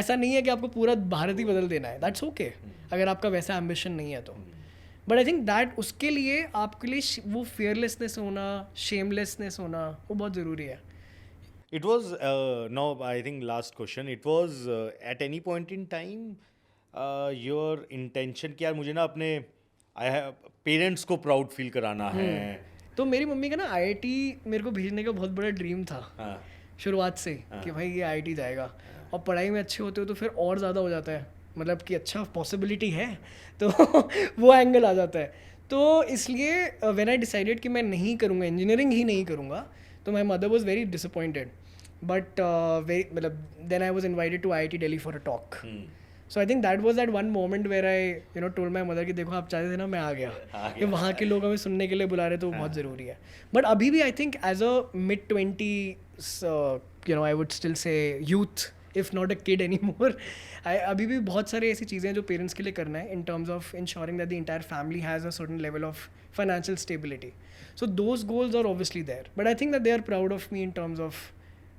ऐसा नहीं है कि आपको पूरा भारत ही बदल देना है. That's okay. अगर आपका वैसा ambition नहीं है तो. बट आई थिंक दैट उसके लिए आपके लिए वो फियरलेसनेस होना, शेमलेसनेस होना, वो बहुत ज़रूरी है. It was no, I think last question. It was at any point in time your intention कि यार मुझे ना अपने पेरेंट्स को प्राउड फील कराना है. तो मेरी मम्मी का ना IIT मेरे को भेजने का बहुत बड़ा ड्रीम था शुरुआत से कि भाई ये IIT जाएगा, और पढ़ाई में अच्छे होते हो तो फिर और ज़्यादा हो जाता है, मतलब कि अच्छा पॉसिबिलिटी है तो वो एंगल आ जाता है. तो इसलिए व्हेन आई डिसाइडेड कि मैं नहीं करूँगा, इंजीनियरिंग ही नहीं करूँगा, तो my mother was very disappointed. But मतलब then I was invited to IIT Delhi for a talk. So I think that was that one moment where I told my mother कि देखो आप चाहते थे ना, मैं आ गया कि वहाँ के लोग हमें सुनने के लिए बुला रहे, तो वो बहुत ज़रूरी है. बट अभी भी I think as a mid-20s I would still say youth, if not a kid any more, अभी भी बहुत सारी ऐसी चीज़ें हैं जो पेरेंट्स के लिए करना है in terms of ensuring that the entire family has a certain level of financial stability. So those goals are obviously there, but I think that they are proud of me in terms of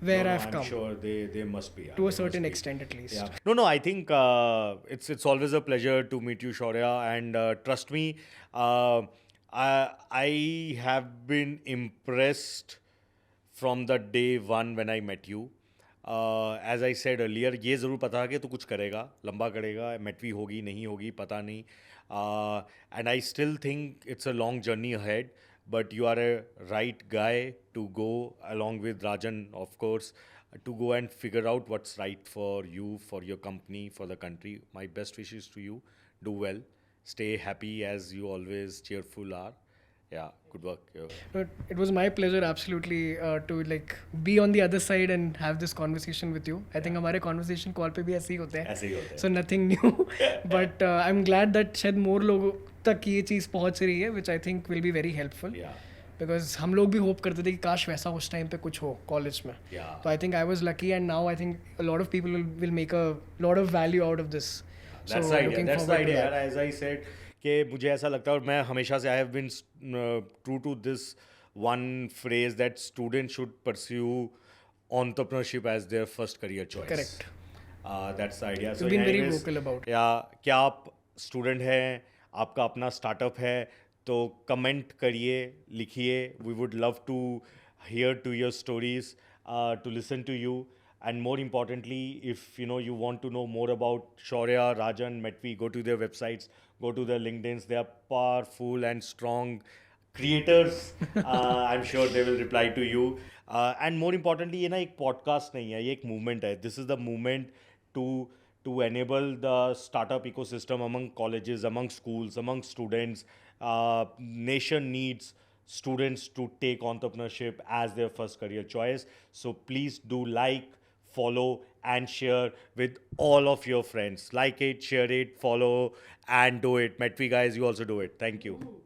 where I've come. I'm sure they must be. To a certain extent at least. Yeah. No, I think it's always a pleasure to meet you, Shaurya, and trust me, I have been impressed from the day one when I met you. As I said earlier, ये ज़रूर पता कि तू कुछ करेगा, लंबा करेगा, मेटवी होगी नहीं होगी पता नहीं, and I still think it's a long journey ahead. But you are a right guy to go along with Rajan, of course, to go and figure out what's right for you, for your company, for the country. My best wishes to you. Do well Stay happy as you always cheerful are. Yeah, good work. But it was my pleasure, absolutely, to like be on the other side and have this conversation with you. I think हमारे conversation call पे भी ऐसे ही होते हैं. ऐसे ही होते हैं. So nothing new. But I'm glad that शायद more लोगों तक ये चीज़ पहुंच रही है, which I think will be very helpful. Yeah. Because हम लोग भी होप करते थे कि काश वैसा उस टाइम पे कुछ हो कॉलेज में. Yeah. So I think I was lucky, and now I think a lot of people will make a lot of value out of this. That's So the idea. looking That's the forward to idea. that. As I said, कि मुझे ऐसा लगता है और मैं हमेशा से I have been true to this one phrase that students should pursue entrepreneurship as their first career choice. Correct. That's the idea. You've been very vocal about it. या क्या आप स्टूडेंट हैं, आपका अपना स्टार्टअप है, तो कमेंट करिए, लिखिए. We would love to hear to your stories, to listen to you. And more importantly, if you want to know more about Shaurya, Rajan, Metvi, go to their websites, go to their LinkedIns. They are powerful and strong creators. I'm sure they will reply to you. And more importantly, ये ना एक podcast नहीं है, ये एक movement है. This is the movement to enable the startup ecosystem among colleges, among schools, among students. Nation needs students to take entrepreneurship as their first career choice. So please do like, follow, and share with all of your friends. Like it, share it, follow, and do it. Metvi guys, you also do it. Thank you.